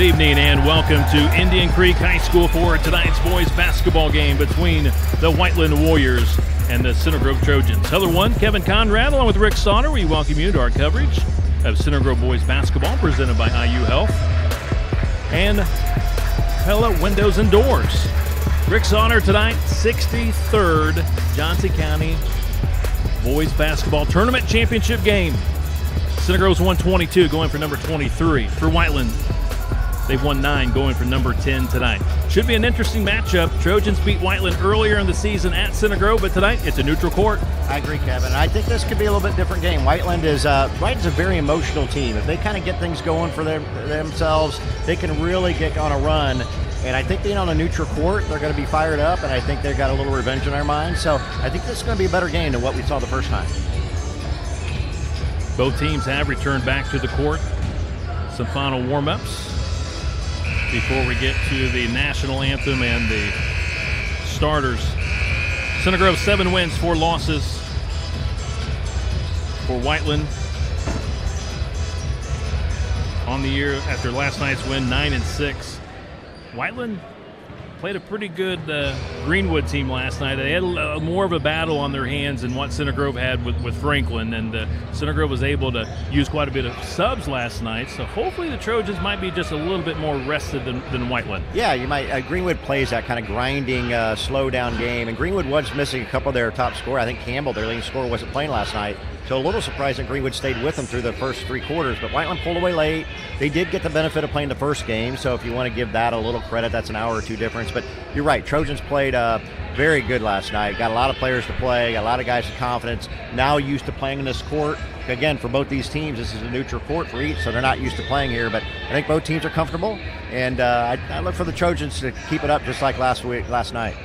Good evening and welcome to Indian Creek High School for tonight's boys basketball game between the Whiteland Warriors and the Center Grove Trojans. Heather 1, Kevin Conrad, along with Rick Sauter, we welcome you to our coverage of Center Grove boys basketball presented by IU Health and Pella Windows and Doors. Rick Sauter tonight, 63rd Johnson County boys basketball tournament championship game. Center Grove's won 22, going for number 23. For Whiteland, they've won 9, going for number 10 tonight. Should be an interesting matchup. Trojans beat Whiteland earlier in the season at Center Grove, but tonight it's a neutral court. I agree, Kevin. I think this could be a little bit different game. Whiteland is a very emotional team. If they kind of get things going for themselves, they can really get on a run. And I think being on a neutral court, they're going to be fired up, and I think they've got a little revenge in their minds. So I think this is going to be a better game than what we saw the first time. Both teams have returned back to the court. Some final warm-ups before we get to the national anthem and the starters. Center Grove 7 wins, 4 losses for Whiteland on the year after last night's win, 9-6. Whiteland played a pretty good Greenwood team last night. They had more of a battle on their hands than what Center Grove had with Franklin, and Center Grove was able to use quite a bit of subs last night, so hopefully the Trojans might be just a little bit more rested than Whiteland. Yeah, you might. Greenwood plays that kind of grinding, slow-down game, and Greenwood was missing a couple of their top scorers. I think Campbell, their leading scorer, wasn't playing last night, so a little surprised that Greenwood stayed with them through the first 3 quarters, but Whiteland pulled away late. They did get the benefit of playing the first game, so if you want to give that a little credit, that's an hour or 2 difference, but you're right. Trojans played very good last night. Got a lot of players to play, got a lot of guys with confidence, now used to playing in this court. Again, for both these teams, this is a neutral court for each, so they're not used to playing here, but I think both teams are comfortable, and I look for the Trojans to keep it up just like last night.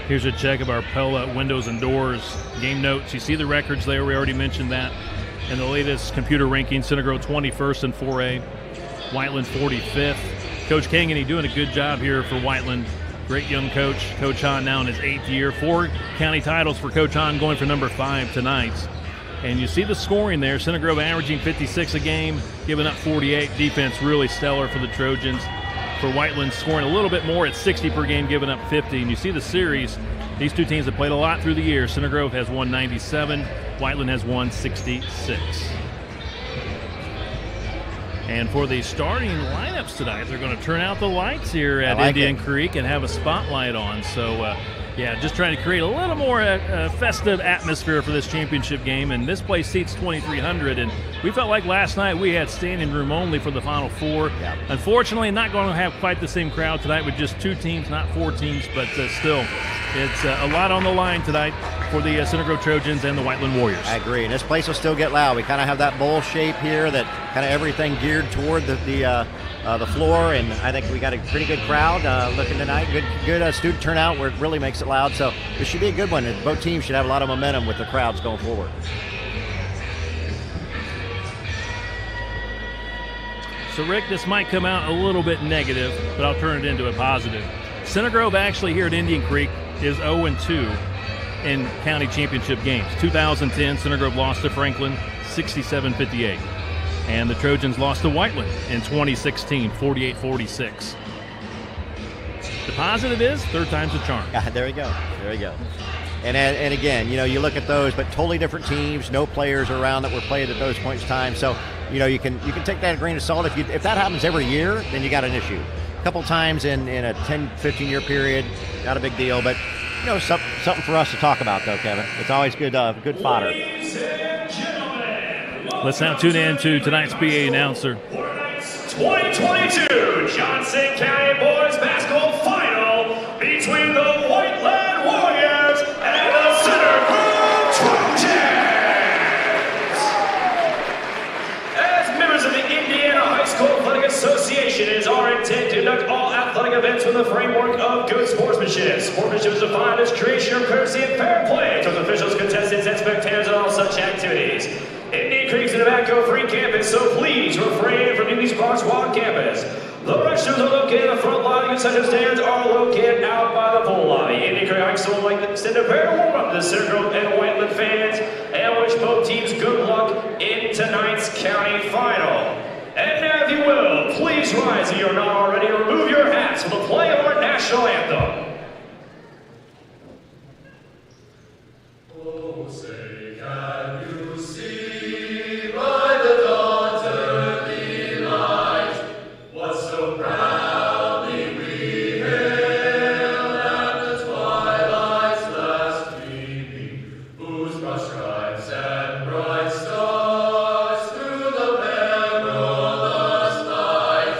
Here's a check of our Pella Windows and Doors game notes. You see the records there. We already mentioned that. And the latest computer ranking, Center Grove 21st in 4A, Whiteland 45th. Coach Kangany doing a good job here for Whiteland. Great young coach. Coach Hahn now in his 8th year. 4 county titles for Coach Hahn, going for number 5 tonight. And you see the scoring there. Center Grove averaging 56 a game, giving up 48. Defense really stellar for the Trojans. For Whiteland, scoring a little bit more at 60 per game, giving up 50. And you see the series. These two teams have played a lot through the year. Center Grove has won 97. Whiteland has won 66. And for the starting lineups tonight, they're going to turn out the lights here at Indian Creek and have a spotlight on. So, just trying to create a little more festive atmosphere for this championship game. And this place seats 2,300. And we felt like last night we had standing room only for the Final Four. Yeah. Unfortunately, not going to have quite the same crowd tonight with just 2 teams, not 4 teams. But still, it's a lot on the line tonight for the Center Grove Trojans and the Whiteland Warriors. I agree, and this place will still get loud. We kind of have that bowl shape here, that kind of everything geared toward the floor, and I think we got a pretty good crowd looking tonight. Good student turnout where it really makes it loud, so this should be a good one. And both teams should have a lot of momentum with the crowds going forward. So, Rick, this might come out a little bit negative, but I'll turn it into a positive. Center Grove actually here at Indian Creek is 0-2 in county championship games. 2010, Center Grove lost to Franklin 67-58. And the Trojans lost to Whiteland in 2016, 48-46. The positive is third time's a charm. Yeah, there you go. And again, you look at those, but totally different teams, no players around that were played at those points in time. So, you can take that a grain of salt. If that happens every year, then you got an issue. A couple times in a 10, 15-year period, not a big deal, but something for us to talk about, though, Kevin. It's always good fodder. Let's now tune in to tonight's PA announcer. 2022 Johnson County Boys Basketball Final between the Whiteland Warriors and the Center Grove Trojans. As members of the Indiana High School Athletic Association, it is our intent to conduct all athletic events within the framework of good sportsmanship. Sportsmanship is defined as creation of courtesy and fair play to officials, contestants, and spectators on all such activities. Indian Creek's a tobacco-free campus, so please refrain from using spots while on campus. The restrooms are located in the front lobby, and concession stands are located out by the pool lobby. Indian Creek High School would like to extend a very warm up to the Center Grove and Whiteland fans, and wish both teams good luck in tonight's county final. And now if you will, please rise if you're not already, or remove your hats for the play of our national anthem. Oh, say, can you see by the dawn's early light what so proudly we hailed at the twilight's last gleaming, whose broad stripes and bright stars through the perilous night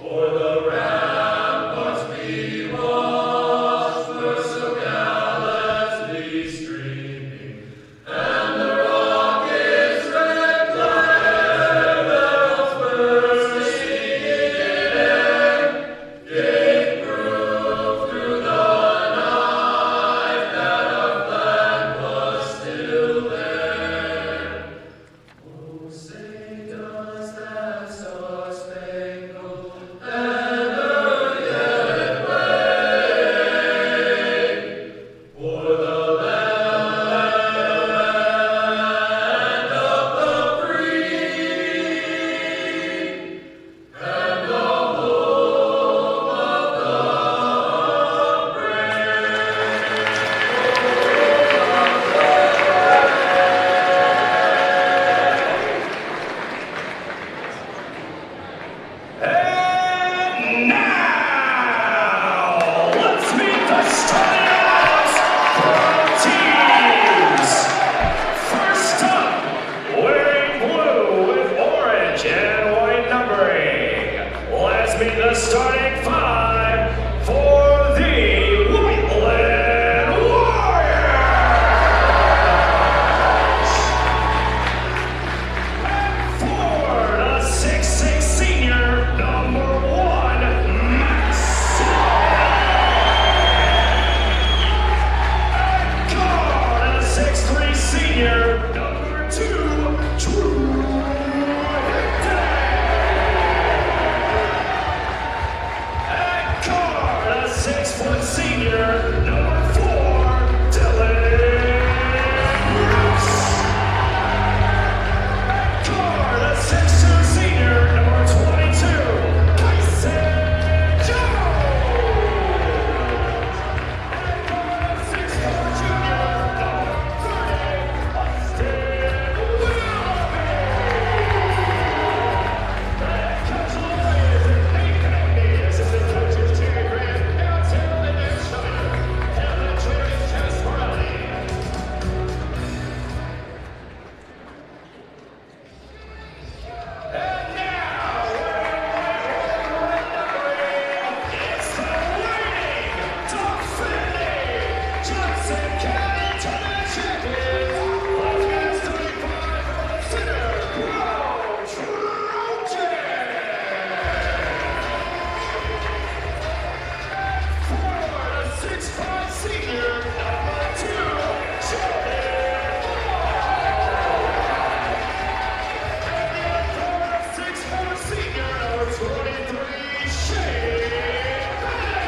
o'er the ramparts we watched were so gallantly streaming, and the rocket's red glare bursting in air gave proof through the night that our flag was still there. Oh, say does that star-spangled banner yet wave o'er the land of the free and the home of the And now, let's meet the starting lineups for our teams. First up, wearing blue with orange and white numbering. Let's meet the starting five for the Whiteland Warriors. For the 6'6" senior, number 1, Max. Guard, the 6'3" senior, number 2, Drew Hicday. At guard, the 6' senior, number 4, Dylan Brooks. Guard, the 6'2" senior, number 22, Tyson Jones. And guard, the 6'4" junior, number 30, Austin Willoughby. And coach Lloyd and Nate Kennedy, assistant coaches Jerry Grant, Aaron Taylor, and Nick Schneider. And the jury, Jess Morelli. And now, it's the reigning, defending Johnson County Tournament champions, Lafayette 35 for the Center Grove Trojans. For the 6'5" senior, number 2, Jordan Ball. For the 6'4" senior, number 23, Shane Bennett.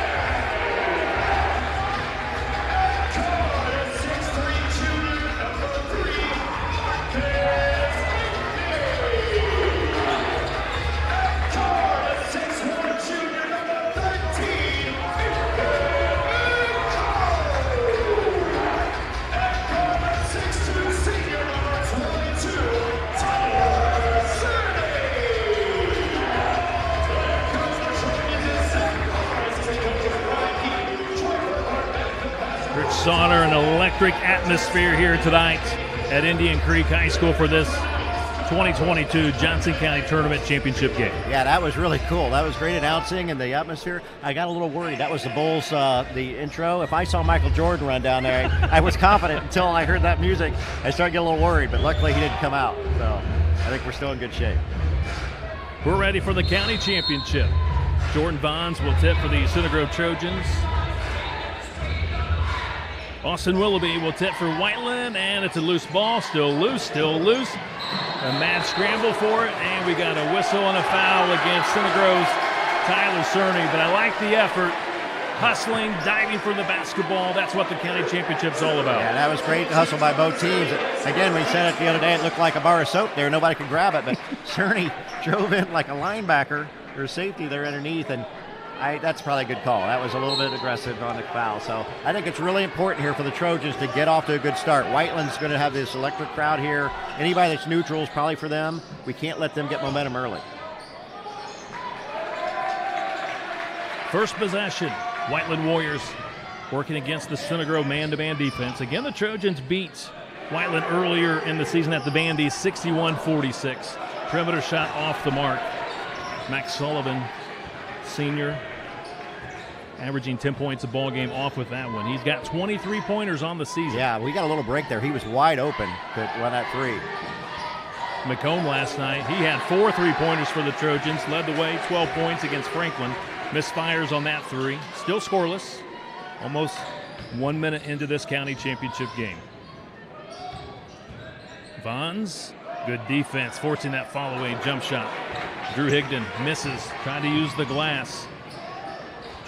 For the 6'3" junior, number 3, Marcus Whitney. For the 6'1" junior, number 13, and for the 6'2" senior, number 22, Tyler Cerny. Coach the Trojans is Zach Carr, assistant coaches Brian Heaton, Troy Burkhart, and Phil Bassett. Rich Sauter, an electric atmosphere here tonight at Indian Creek High School for this 2022 Johnson County Tournament Championship game. Yeah, that was really cool. That was great announcing and the atmosphere. I got a little worried. That was the Bulls, the intro. If I saw Michael Jordan run down there, I was confident until I heard that music. I started getting a little worried, but luckily he didn't come out. So I think we're still in good shape. We're ready for the county championship. Jordan Bonds will tip for the Center Grove Trojans. Austin Willoughby will tip for Whiteland, and it's a loose ball. Still loose. A mad scramble for it, and we got a whistle and a foul against Center Grove's Tyler Cerny. But I like the effort hustling, diving for the basketball. That's what the county championship's all about. Yeah, that was great hustle by both teams. Again, we said it the other day, it looked like a bar of soap there. Nobody could grab it, but Cerny drove in like a linebacker or safety there underneath, and that's probably a good call. That was a little bit aggressive on the foul. So I think it's really important here for the Trojans to get off to a good start. Whiteland's going to have this electric crowd here. Anybody that's neutral is probably for them. We can't let them get momentum early. First possession, Whiteland Warriors working against the Center Grove man-to-man defense. Again, the Trojans beat Whiteland earlier in the season at the Vandy 61-46. Perimeter shot off the mark. Max Sullivan, senior, averaging 10 points a ball game off with that one. He's got 23 pointers on the season. Yeah, we got a little break there. He was wide open to run that three. McComb last night, he had 4 3-pointers for the Trojans, led the way, 12 points against Franklin. Misfires on that three. Still scoreless. Almost 1 minute into this county championship game. Vons, good defense, forcing that fall-away jump shot. Drew Higdon misses, trying to use the glass.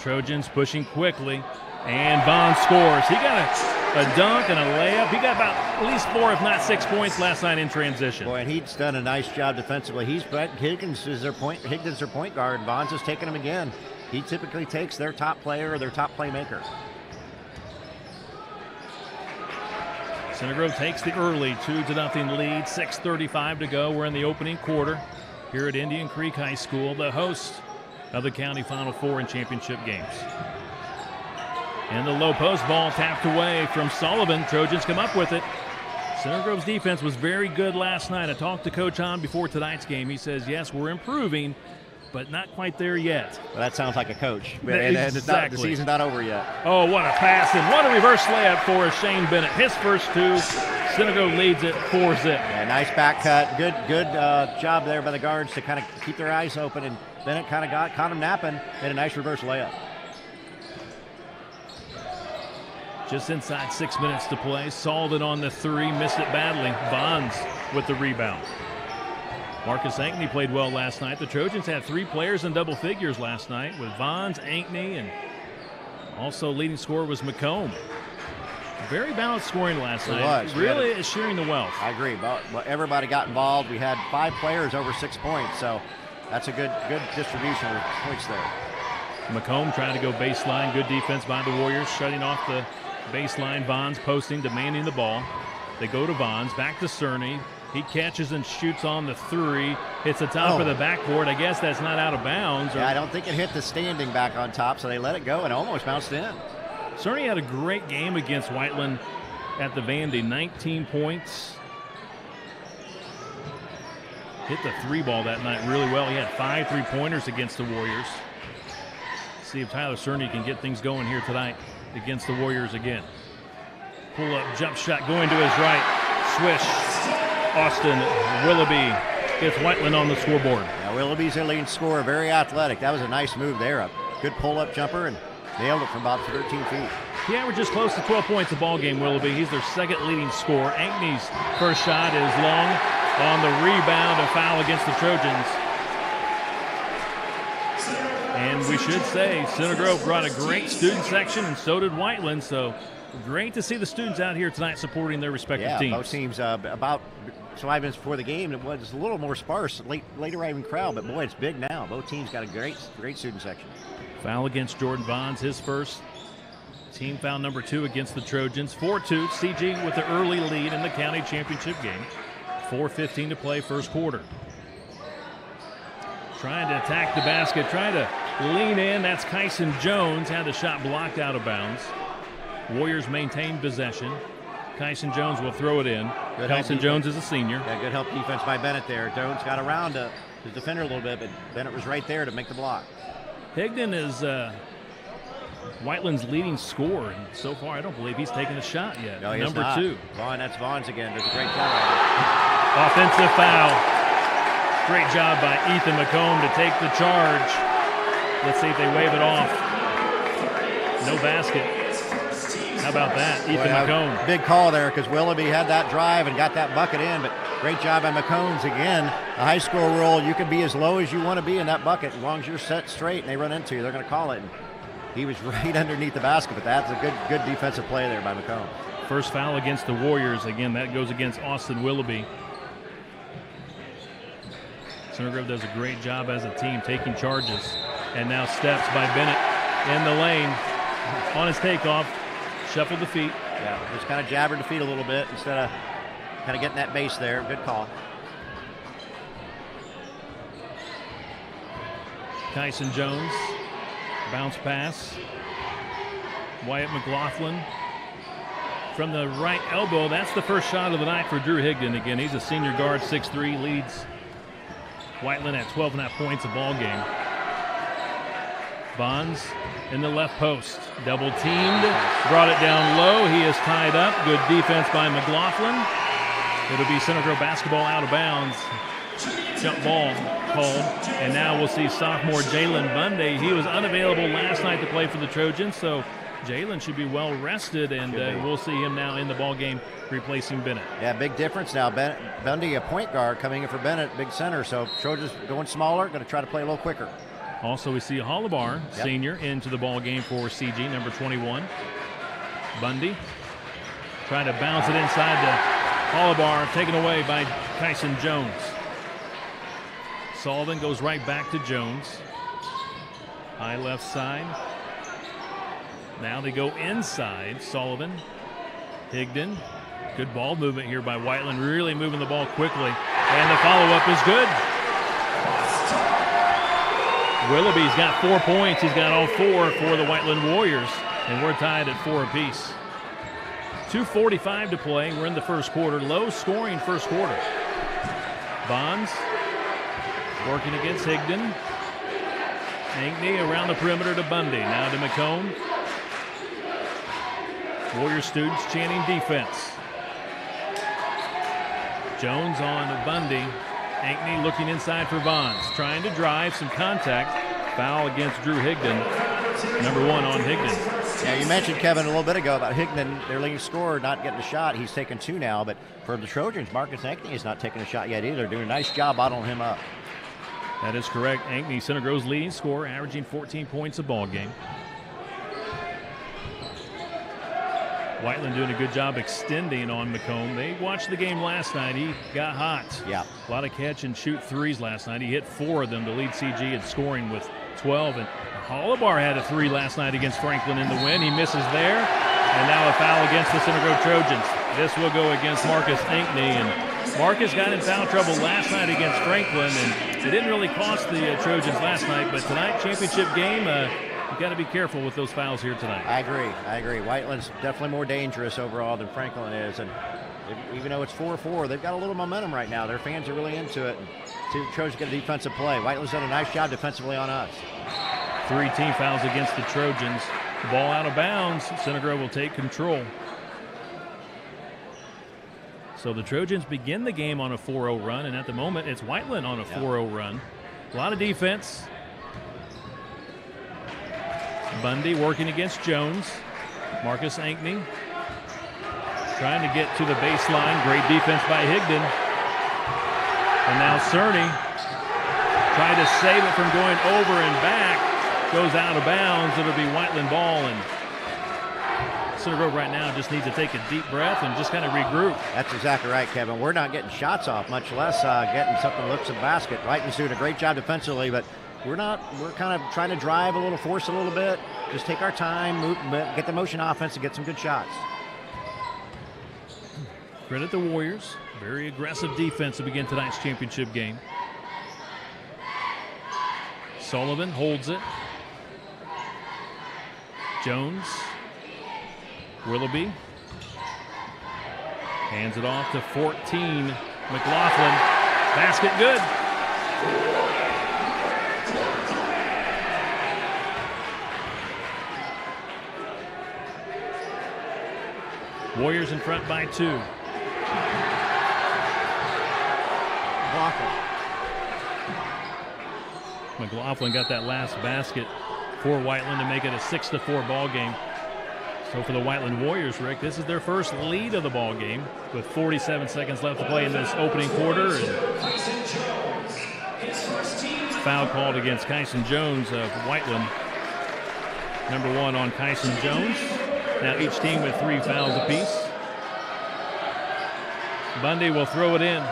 Trojans pushing quickly, and Vons scores. He got a dunk and a layup. He got about at least 4, if not 6 points last night in transition. Boy, and he's done a nice job defensively. Higdon's their point guard, and Vons is taking him again. He typically takes their top player or their top playmaker. Center Grove takes the early 2-0 lead, 6:35 to go. We're in the opening quarter here at Indian Creek High School, the host of the county Final Four and championship games. And the low post ball tapped away from Sullivan. Trojans come up with it. Center Grove's defense was very good last night. I talked to Coach Hahn before tonight's game. He says, yes, we're improving, but not quite there yet. Well, that sounds like a coach. Exactly. The season's not over yet. Oh, what a pass, and what a reverse layup for Shane Bennett. His first 2. Center Grove leads it 4-0. Yeah, nice back cut. Good job there by the guards to kind of keep their eyes open, and Bennett kind of caught him napping, made a nice reverse layup. Just inside 6 minutes to play. Solved it on the 3, missed it badly. Vons with the rebound. Marcus Ankney played well last night. The Trojans had 3 players in double figures last night with Vons, Ankney, and also leading scorer was McComb. Very balanced scoring last night. Was. Really is sharing the wealth. I agree. Everybody got involved. We had 5 players over 6 points, so that's a good distribution of points there. McComb trying to go baseline. Good defense by the Warriors, shutting off the baseline. Vons posting, demanding the ball. They go to Vons, back to Cerny. He catches and shoots on the 3. Hits the top of the backboard. I guess that's not out of bounds. Yeah, I don't think it hit the standing back on top, so they let it go and almost bounced in. Cerny had a great game against Whiteland at the Vandy. 19 points. Hit the 3 ball that night really well. He had 5 3-pointers against the Warriors. See if Tyler Cerny can get things going here tonight against the Warriors again. Pull-up jump shot going to his right. Swish. Austin Willoughby gets Whiteland on the scoreboard. Yeah, Willoughby's their leading scorer, very athletic. That was a nice move there. A good pull-up jumper and nailed it from about 13 feet. He averages close to 12 points a ball game, Willoughby. He's their second leading scorer. Ankney's first shot is long on the rebound, a foul against the Trojans. And we should say Center Grove brought a great student section, and so did Whiteland. So great to see the students out here tonight supporting their respective teams. Yeah, both teams about 5 minutes before the game, it was a little more sparse, late arriving crowd, but boy, it's big now. Both teams got a great student section. Foul against Jordan Vons, his first. Team foul number 2 against the Trojans. 4-2, CG with the early lead in the county championship game. 4:15 to play, first quarter. Trying to attack the basket, trying to lean in. That's Kyson Jones, had the shot blocked out of bounds. Warriors maintain possession. Kyson Jones will throw it in. Kyson Jones is a senior. Yeah, good help defense by Bennett there. Jones got around his defender a little bit, but Bennett was right there to make the block. Higdon is Whiteland's leading scorer, and so far I don't believe he's taken a shot yet. No, number 2. That's Vons again. Does a great job. Offensive foul. Great job by Ethan McComb to take the charge. Let's see if they wave it off. No basket. How about that, Ethan McComb? Big call there because Willoughby had that drive and got that bucket in, but great job by McCombs again. The high school rule, you can be as low as you want to be in that bucket as long as you're set straight and they run into you. They're going to call it. And He was right underneath the basket, but that's a good defensive play there by McComb. First foul against the Warriors. Again, that goes against Austin Willoughby. Center Grove does a great job as a team taking charges. And now steps by Bennett in the lane on his takeoff. Shuffled the feet. Yeah, just kind of jabbered the feet a little bit instead of kind of getting that base there. Good call. Kyson Jones. Bounce pass. Wyatt McLaughlin from the right elbow. That's the first shot of the night for Drew Higdon. Again, he's a senior guard, 6'3", leads Whiteland at 12.5 points a ball game. Bonds in the left post. Double teamed. Brought it down low. He is tied up. Good defense by McLaughlin. It'll be Center Grove basketball out of bounds. Jump ball called. And now we'll see sophomore Jalen Bundy. He was unavailable last night to play for the Trojans, so Jalen should be well rested, and we'll see him now in the ball game replacing Bennett. Yeah, big difference now. Bundy, a point guard, coming in for Bennett, big center. So Trojans going smaller, going to try to play a little quicker. Also, we see Hollibar, senior, into the ball game for CG, number 21. Bundy trying to bounce it inside to Hollibar, taken away by Kyson Jones. Sullivan goes right back to Jones. High left side. Now they go inside. Sullivan, Higdon. Good ball movement here by Whiteland, really moving the ball quickly. And the follow-up is good. Willoughby's got 4 points. He's got all 4 for the Whiteland Warriors, and we're tied at 4 apiece. 2:45 to play. We're in the first quarter. Low-scoring first quarter. Bonds working against Higdon. Ankney around the perimeter to Bundy. Now to McComb. Warrior students chanting defense. Jones on Bundy. Ankney looking inside for Bonds. Trying to drive, some contact. Foul against Drew Higdon. Number 1 on Higdon. Yeah, you mentioned, Kevin, a little bit ago about Higdon, their leading scorer, not getting a shot. He's taken 2 now, but for the Trojans, Marcus Ankney is not taking a shot yet either. Doing a nice job bottling him up. That is correct. Ankney, Center Grove's leading scorer, averaging 14 points a ball game. Whiteland doing a good job extending on McComb. They watched the game last night. He got hot. Yeah. A lot of catch and shoot threes last night. He hit 4 of them to lead CG in scoring with 12. And Hollibar had a 3 last night against Franklin in the win. He misses there. And now a foul against the Center Grove Trojans. This will go against Marcus Ankney. And Marcus got in foul trouble last night against Franklin, and it didn't really cost the Trojans last night. But tonight, championship game, you've got to be careful with those fouls here tonight. I agree. Whiteland's definitely more dangerous overall than Franklin is. And even though it's 4-4, they've got a little momentum right now. Their fans are really into it. See the Trojans get a defensive play. Whiteland's done a nice job defensively on us. 3 team fouls against the Trojans. Ball out of bounds. Center Grove will take control. So the Trojans begin the game on a 4-0 run, and at the moment it's Whiteland on a 4-0 run. A lot of defense. Bundy working against Jones. Marcus Ankney trying to get to the baseline. Great defense by Higdon. And now Cerny trying to save it from going over and back. Goes out of bounds. It'll be Whiteland ball, and Center Grove right now just needs to take a deep breath and just kind of regroup. That's exactly right, Kevin. We're not getting shots off, much less getting something looks at the basket. Whiteland's doing a great job defensively, but we're kind of trying to drive a little, force a little bit, just take our time, move, get the motion offense and get some good shots. Credit the Warriors. Very aggressive defense to begin tonight's championship game. Sullivan holds it. Jones. Willoughby hands it off to 14. McLaughlin. Basket good. Warriors in front by 2. McLaughlin got that last basket for Whiteland to make it a 6-4 ball game. So for the Whiteland Warriors, Rick, this is their first lead of the ball game with 47 seconds left to play in this opening quarter. And foul called against Kyson Jones of Whiteland. number 1 on Kyson Jones. Now each team with 3 fouls apiece. Bundy will throw it in.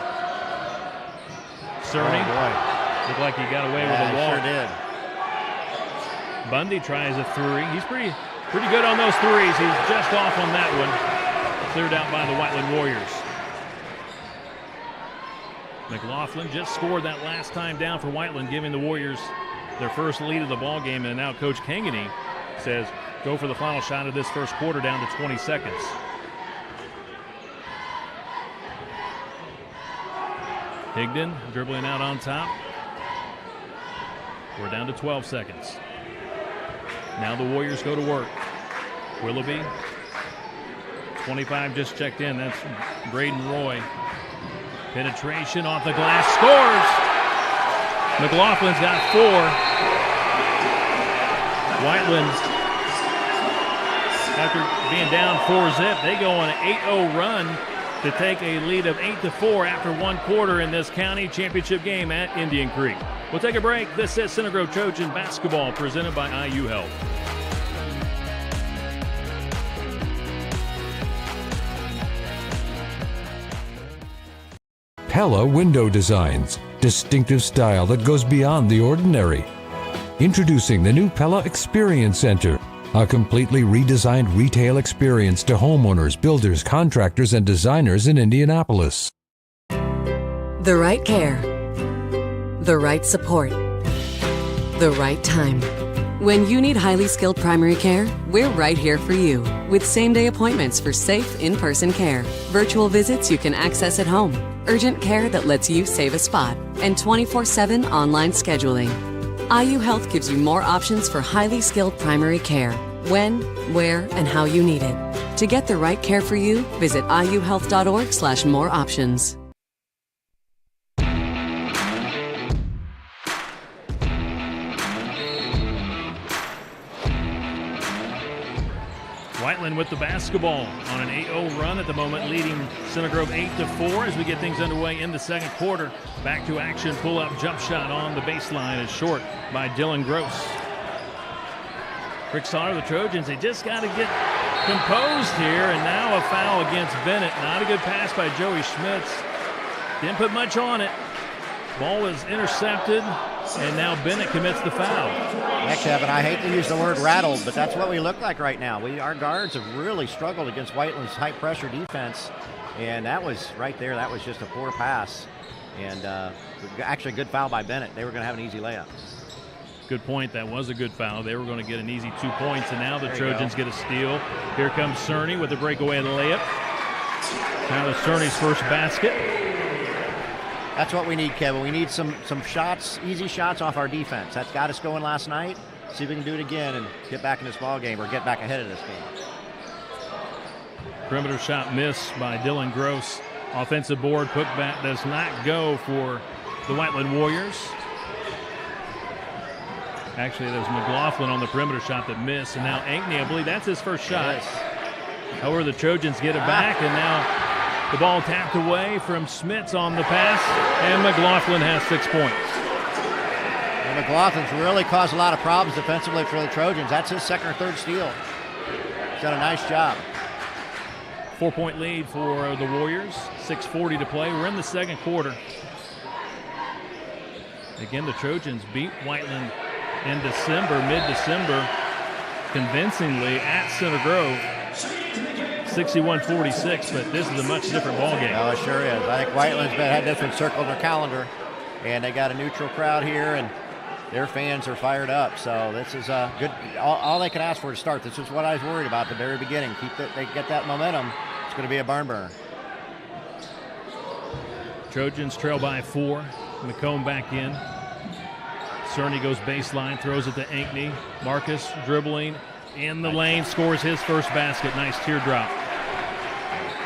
Cerny. Looked like he got away with a walk. Sure did. Bundy tries a 3. He's pretty good on those 3s. He's just off on that one. Cleared out by the Whiteland Warriors. McLaughlin just scored that last time down for Whiteland, giving the Warriors their first lead of the ball game. And now Coach Kangany says, go for the final shot of this first quarter down to 20 seconds. Higdon dribbling out on top. We're down to 12 seconds. Now the Warriors go to work. Willoughby, 25 just checked in. That's Braden Roy. Penetration off the glass, scores! McLaughlin's got 4. Whiteland, after being down 4-zip, they go on an 8-0 run to take a lead of 8-4 after 1 quarter in this county championship game at Indian Creek. We'll take a break. This is Center Grove Trojan basketball presented by IU Health. Pella Window Designs, distinctive style that goes beyond the ordinary. Introducing the new Pella Experience Center, a completely redesigned retail experience to homeowners, builders, contractors, and designers in Indianapolis. The right care, the right support, the right time. When you need highly skilled primary care, we're right here for you with same-day appointments for safe, in-person care, virtual visits you can access at home, urgent care that lets you save a spot, and 24/7 online scheduling. IU Health gives you more options for highly skilled primary care, when, where, and how you need it. To get the right care for you, visit iuhealth.org/more options. Whiteland with the basketball on an 8-0 run at the moment, leading Center Grove 8-4 as we get things underway in the second quarter. Back to action, pull-up jump shot on the baseline is short by Dylan Gross. Rick Sauter, the Trojans, they just got to get composed here, and now a foul against Bennett. Not a good pass by Joey Schmitz. Didn't put much on it. Ball was intercepted, and now Bennett commits the foul. Yeah, Kevin, I hate to use the word rattled, but that's what we look like right now. Our guards have really struggled against Whiteland's high-pressure defense, and that was right there. That was just a poor pass, and actually a good foul by Bennett. They were going to have an easy layup. Good point. That was a good foul. They were going to get an easy 2 points, and now the Trojans get a steal. Here comes Cerny with a breakaway layup. Tyler Cerny's first basket. That's what we need, Kevin. We need some shots, easy shots off our defense. That's got us going last night. See if we can do it again and get back in this ball game or get back ahead of this game. Perimeter shot missed by Dylan Gross. Offensive board putback does not go for the Whiteland Warriors. Actually, there's McLaughlin on the perimeter shot that missed, and now Ankney, I believe that's his first shot. Yes. However, the Trojans get it back, and now the ball tapped away from Schmitz on the pass, and McLaughlin has 6 points. And McLaughlin's really caused a lot of problems defensively for the Trojans. That's his second or third steal. He's done a nice job. 4-point lead for the Warriors, 6:40 to play. We're in the second quarter. Again, the Trojans beat Whiteland in December, mid-December, convincingly at Center Grove. 61-46, but this is a much different ball game. Oh, it sure is. I think Whiteland's had this one circled in their calendar, and they got a neutral crowd here, and their fans are fired up. So this is good. All they can ask for to start. This is what I was worried about at the very beginning. They get that momentum. It's going to be a barn burner. Trojans trail by 4. McComb back in. Cerny goes baseline, throws it to Ankney. Marcus dribbling in the lane, scores his first basket. Nice teardrop.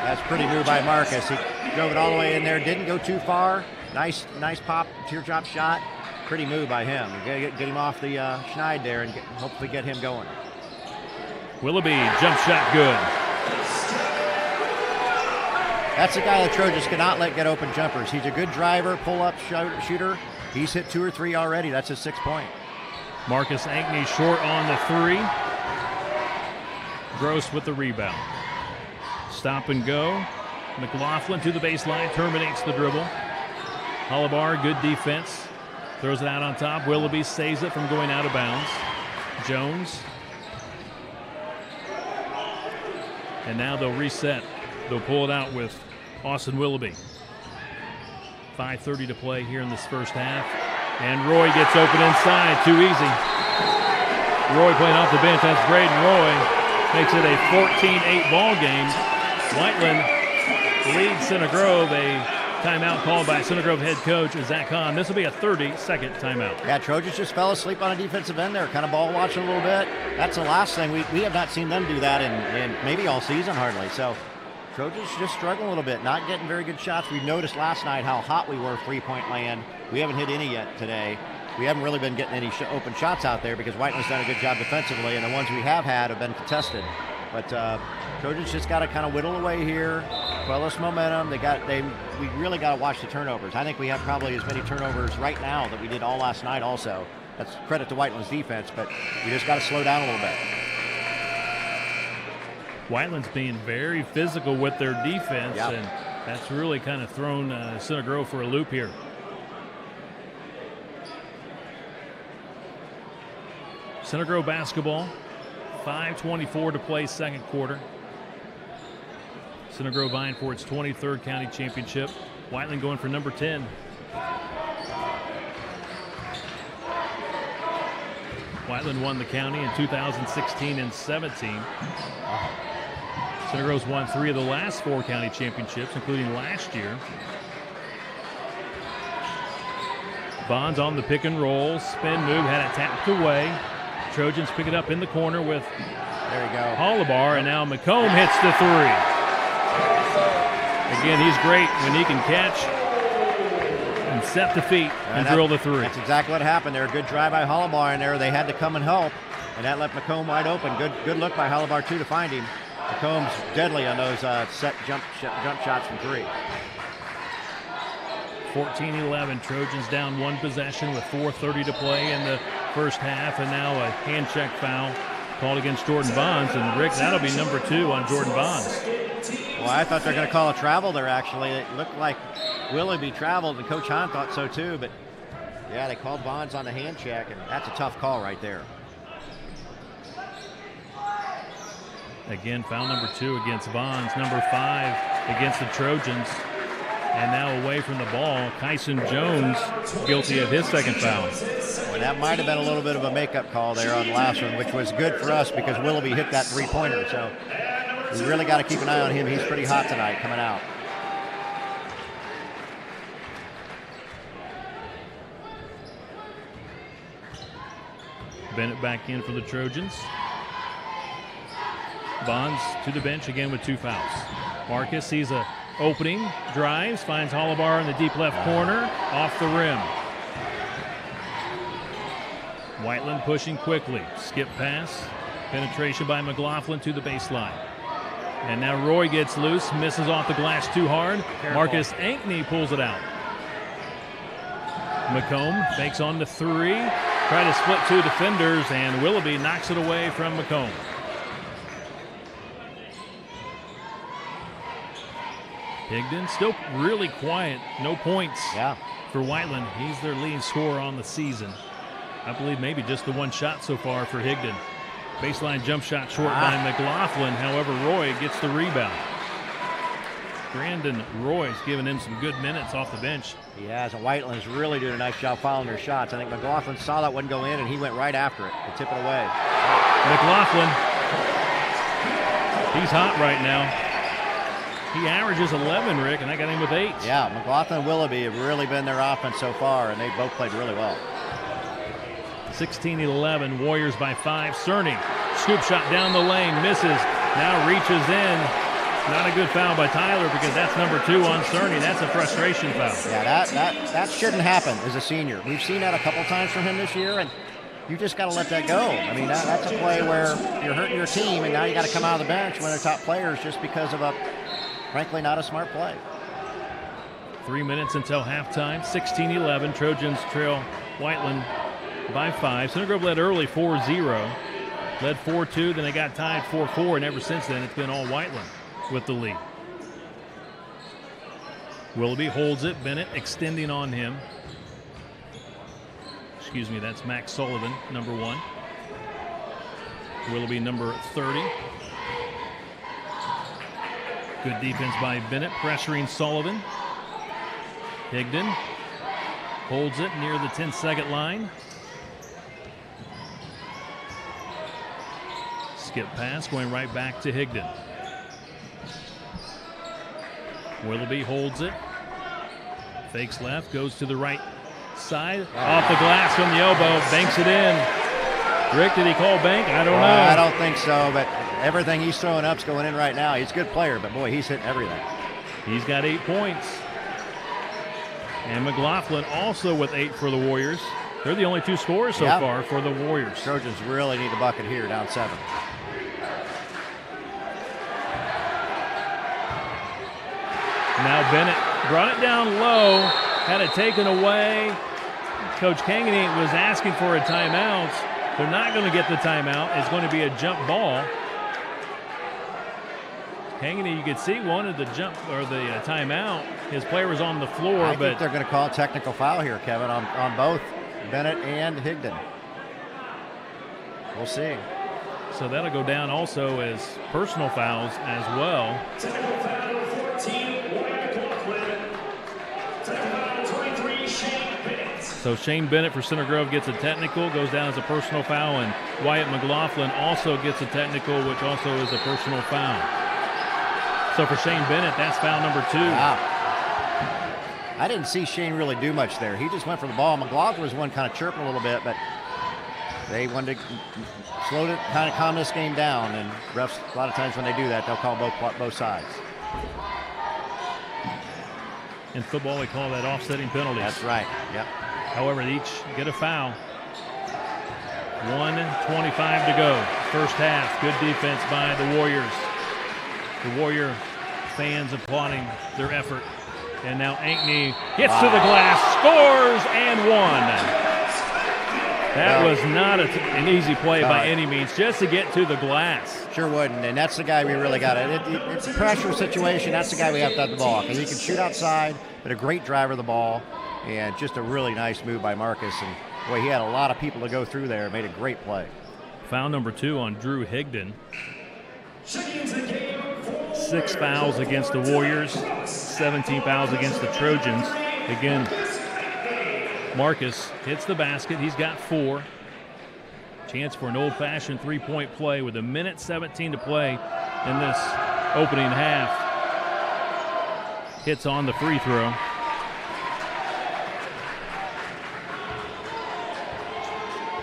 That's a pretty move by Marcus. He drove it all the way in there, didn't go too far. Nice pop, teardrop shot. Pretty move by him. Get him off the schneid there and hopefully get him going. Willoughby, jump shot good. That's the guy the Trojans cannot let get open jumpers. He's a good driver, pull-up shooter. He's hit 2 or 3 already. That's his 6th point. Marcus Ankney short on the 3. Gross with the rebound. Stop and go. McLaughlin to the baseline, terminates the dribble. Holibar, good defense. Throws it out on top. Willoughby saves it from going out of bounds. Jones. And now they'll reset. They'll pull it out with Austin Willoughby. 5:30 to play here in this first half. And Roy gets open inside. Too easy. Roy playing off the bench. That's great. And Roy makes it a 14-8 ball game. Whiteland leads Center Grove. A timeout called by Center Grove head coach Zach Hahn. This will be a 30-second timeout. Yeah, Trojans just fell asleep on a defensive end there, kind of ball watching a little bit. That's the last thing. We have not seen them do that in maybe all season hardly. So Trojans just struggling a little bit, not getting very good shots. We noticed last night how hot we were three-point land. We haven't hit any yet today. We haven't really been getting any open shots out there because Whiteland's done a good job defensively, and the ones we have had have been contested. But Trojans just got to kind of whittle away here, quell this momentum. We really got to watch the turnovers. I think we have probably as many turnovers right now that we did all last night also. That's credit to Whiteland's defense, but we just got to slow down a little bit. Whiteland's being very physical with their defense, yep. And that's really kind of thrown Center Grove for a loop here. Center Grove basketball, 5:24 to play second quarter. Center Grove vying for its 23rd county championship. Whiteland going for number 10. Whiteland won the county in 2016 and 17. Center Grove's won 3 of the last 4 county championships, including last year. Bonds on the pick and roll. Spin move, had it tapped away. Trojans pick it up in the corner with there you go. Holibar, and now McComb hits the 3. Again, he's great when he can catch and set the feet and drill the 3. That's exactly what happened there. Good drive by Holibar in there. They had to come and help, and that left McComb wide open. Good look by Holibar, too, to find him. McComb's deadly on those set jump shots from 3. 14-11, Trojans down 1 possession with 4:30 to play in the first half, and now a hand check foul called against Jordan Bonds. And Rick, that'll be number 2 on Jordan Bonds. Well, I thought they were going to call a travel there, actually. It looked like Willoughby traveled, and Coach Hahn thought so too, but yeah, they called Bonds on the hand check, and that's a tough call right there. Again, foul number 2 against Bonds, number 5 against the Trojans. And now away from the ball, Kyson Jones guilty of his second foul. Well, that might have been a little bit of a makeup call there on the last one, which was good for us because Willoughby hit that 3-pointer. So we really got to keep an eye on him. He's pretty hot tonight coming out. Bennett back in for the Trojans. Bonds to the bench again with 2 fouls. Marcus sees a opening, drives, finds Holibar in the deep left corner, off the rim. Whiteland pushing quickly, skip pass, penetration by McLaughlin to the baseline. And now Roy gets loose, misses off the glass too hard. Careful. Marcus Ankney pulls it out. McComb fakes on the 3, try to split 2 defenders, and Willoughby knocks it away from McComb. Higdon still really quiet, no points for Whiteland. He's their leading scorer on the season. I believe maybe just the 1 shot so far for Higdon. Baseline jump shot short by McLaughlin. However, Roy gets the rebound. Brandon Roy's giving him some good minutes off the bench. He has, and Whiteland's really doing a nice job following their shots. I think McLaughlin saw that one go in, and he went right after it to tip it away. McLaughlin, he's hot right now. He averages 11, Rick, and I got him with 8. Yeah, McLaughlin and Willoughby have really been their offense so far, and they both played really well. 16-11, Warriors by 5. Cerny, scoop shot down the lane, misses, now reaches in. Not a good foul by Tyler because that's number 2 on Cerny. That's a frustration foul. Yeah, that shouldn't happen as a senior. We've seen that a couple times from him this year, and you just got to let that go. I mean, that's a play where you're hurting your team, and now you got to come out of the bench when they're top players just because of frankly, not a smart play. 3 minutes until halftime. 16-11. Trojans trail Whiteland by 5. Center Grove led early 4-0. Led 4-2, then they got tied 4-4, and ever since then it's been all Whiteland with the lead. Willoughby holds it. Bennett extending on him. Excuse me, that's Max Sullivan, number 1. Willoughby, number 30. Good defense by Bennett, pressuring Sullivan. Higdon holds it near the 10-second line. Skip pass going right back to Higdon. Willoughby holds it. Fakes left, goes to the right side. Off the glass from the elbow, banks it in. Rick, did he call bank? I don't know. I don't think so, but everything he's throwing up's going in right now. He's a good player, but boy, he's hitting everything. He's got 8 points. And McLaughlin also with 8 for the Warriors. They're the only 2 scorers so far for the Warriors. Trojans really need a bucket here, down 7. Now Bennett brought it down low, had it taken away. Coach Kangany was asking for a timeout. They're not going to get the timeout. It's going to be a jump ball. Kangany, you could see, wanted the jump or the timeout. His player was on the floor, I think they're going to call a technical foul here, Kevin, on both Bennett and Higdon. We'll see. So that'll go down also as personal fouls as well. Technical foul number 14, Wyatt McLaughlin. Technical foul number 23, Shane Bennett. So Shane Bennett for Center Grove gets a technical, goes down as a personal foul, and Wyatt McLaughlin also gets a technical, which also is a personal foul. So for Shane Bennett, that's foul number 2. Wow. I didn't see Shane really do much there. He just went for the ball. McLaughlin was one kind of chirping a little bit, but they wanted to slow it, kind of calm this game down. And refs, a lot of times when they do that, they'll call both sides. In football, we call that offsetting penalties. That's right. Yep. However, they each get a foul. 1:25 to go. First half. Good defense by the Warriors. The Warrior fans applauding their effort. And now Ankney gets to the glass, scores, and 1. That was not an easy play by any means, just to get to the glass. Sure wouldn't, and that's the guy we really got. It's a pressure situation. That's the guy we have to have the ball. Because he can shoot outside, but a great driver of the ball, and just a really nice move by Marcus. And boy, he had a lot of people to go through there. Made a great play. Foul number 2 on Drew Higdon. 6 fouls against the Warriors, 17 fouls against the Trojans. Again, Marcus hits the basket. He's got 4. Chance for an old-fashioned three-point play with 1:17 to play in this opening half. Hits on the free throw.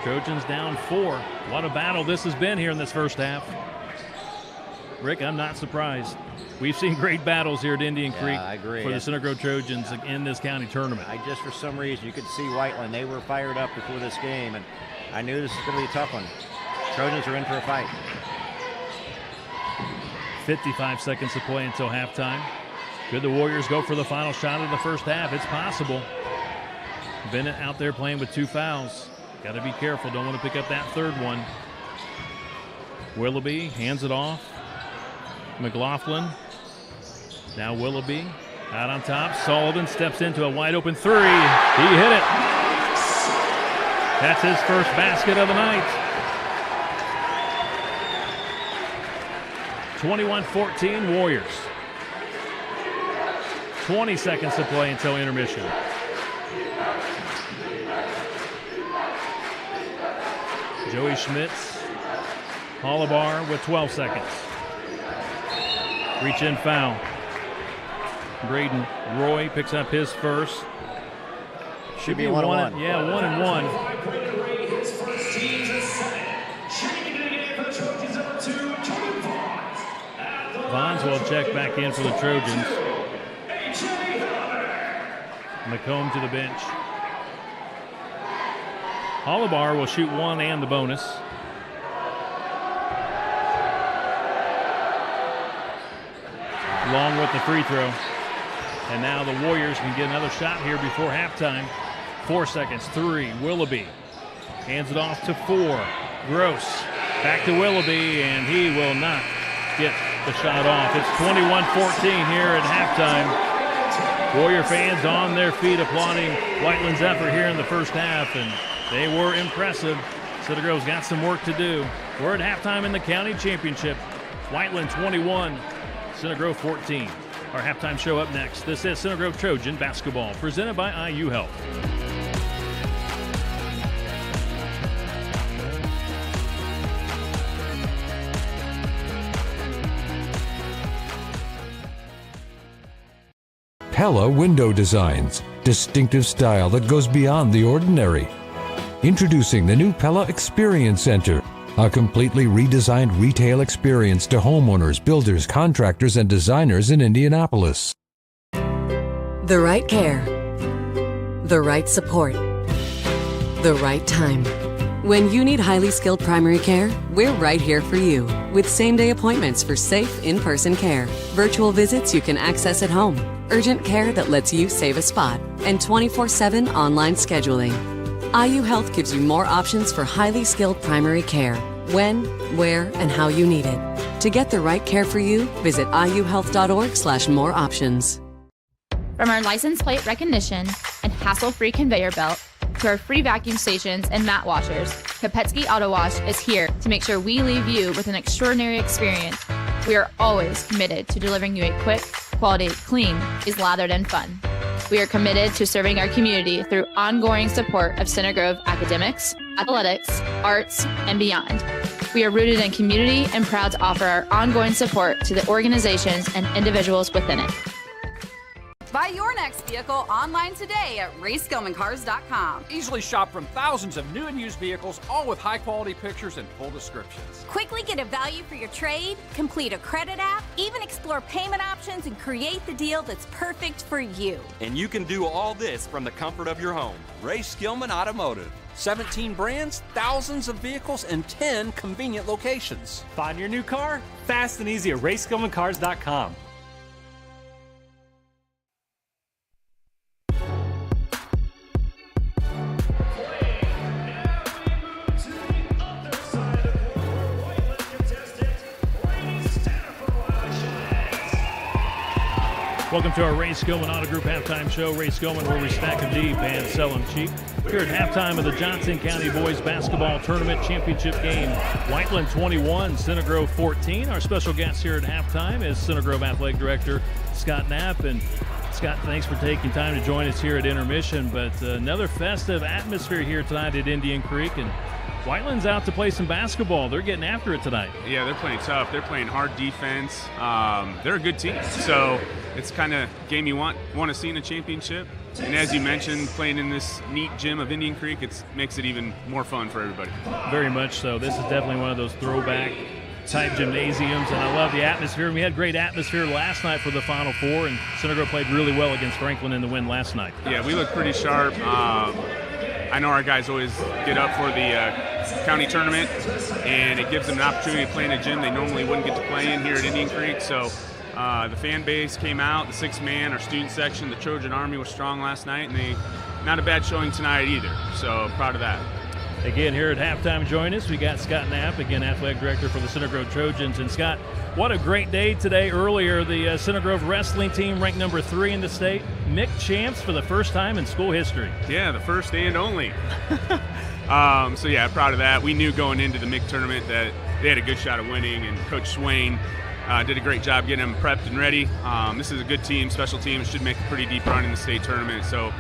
Trojans down 4. What a battle this has been here in this first half. Rick, I'm not surprised. We've seen great battles here at Indian Creek for the Center Grove Trojans in this county tournament. For some reason, you could see Whiteland. They were fired up before this game, and I knew this was going to be a tough one. Trojans are in for a fight. 55 seconds to play until halftime. Could the Warriors go for the final shot of the first half? It's possible. Bennett out there playing with 2 fouls. Got to be careful. Don't want to pick up that third one. Willoughby hands it off. McLaughlin. Now Willoughby out on top. Sullivan steps into a wide open 3. He hit it. That's his first basket of the night. 21-14 Warriors. 20 seconds to play until intermission. Joey Schmitz. Hollibar with 12 seconds. Reach in foul. Braden Roy picks up his first. Should be 1-1. Yeah, 1-1. Vons will check back in for the Trojans. McComb to the bench. Hollibar will shoot 1 and the bonus. Long with the free throw. And now the Warriors can get another shot here before halftime. 4 seconds. 3. Willoughby hands it off to 4. Gross Back to Willoughby, and he will not get the shot off. It's 21-14 here at halftime. Warrior fans on their feet applauding Whiteland's effort here in the first half, and they were impressive. Cedar Grove's got some work to do. We're at halftime in the county championship. Whiteland 21, Cedar Grove 14. Our halftime show up next. This is Cedar Grove Trojan basketball, presented by IU Health. Pella Window Designs, distinctive style that goes beyond the ordinary. Introducing the new Pella Experience Center, a completely redesigned retail experience to homeowners, builders, contractors, and designers in Indianapolis. The right care, the right support, the right time. When you need highly skilled primary care, we're right here for you with same-day appointments for safe, in-person care, virtual visits you can access at home, urgent care that lets you save a spot, and 24/7 online scheduling. IU Health gives you more options for highly skilled primary care, when, where, and how you need it. To get the right care for you, visit iuhealth.org/more options. From our license plate recognition and hassle-free conveyor belt to our free vacuum stations and mat washers, Kopetsky Auto Wash is here to make sure we leave you with an extraordinary experience. We are always committed to delivering you a quick, quality, clean, is lathered, and fun. We are committed to serving our community through ongoing support of Center Grove academics, athletics, arts, and beyond. We are rooted in community and proud to offer our ongoing support to the organizations and individuals within it. Buy your next vehicle online today at RaySkillmanCars.com. Easily shop from thousands of new and used vehicles, all with high-quality pictures and full descriptions. Quickly get a value for your trade, complete a credit app, even explore payment options and create the deal that's perfect for you. And you can do all this from the comfort of your home. Ray Skillman Automotive. 17 brands, thousands of vehicles, and 10 convenient locations. Find your new car fast and easy at RaySkillmanCars.com. Welcome to our Ray Skillman Auto Group halftime show. Ray Skillman, where we stack them deep and sell them cheap. Here at halftime of the Johnson County Boys Basketball Tournament Championship game. Whiteland 21, Center Grove 14. Our special guest here at halftime is Center Grove Athletic Director Scott Knapp. And Scott, thanks for taking time to join us here at intermission. But another festive atmosphere here tonight at Indian Creek. And Whiteland's out to play some basketball. They're getting after it tonight. Yeah, they're playing tough. They're playing hard defense. They're a good team. So it's kind of game you want to see in a championship. And as you mentioned, playing in this neat gym of Indian Creek, it makes it even more fun for everybody. Very much so. This is definitely one of those throwback type gymnasiums, and I love the atmosphere. We had great atmosphere last night for the Final Four, and Center Grove played really well against Franklin in the win last night. Yeah, we looked pretty sharp. I know our guys always get up for the county tournament, and it gives them an opportunity to play in a gym they normally wouldn't get to play in here at Indian Creek. So the fan base came out, the six-man, our student section, the Trojan Army was strong last night, and they not a bad showing tonight either. So proud of that. Again, here at halftime, join us. We got Scott Knapp, again, athletic director for the Center Grove Trojans. And Scott, what a great day today. Earlier, the Center Grove wrestling team ranked number 3 in the state, MIC champs for the first time in school history. Yeah, the first and only. So yeah, proud of that. We knew going into the MIC tournament that they had a good shot of winning, and Coach Swain did a great job getting them prepped and ready. This is a good team, special team. Should make a pretty deep run in the state tournament. So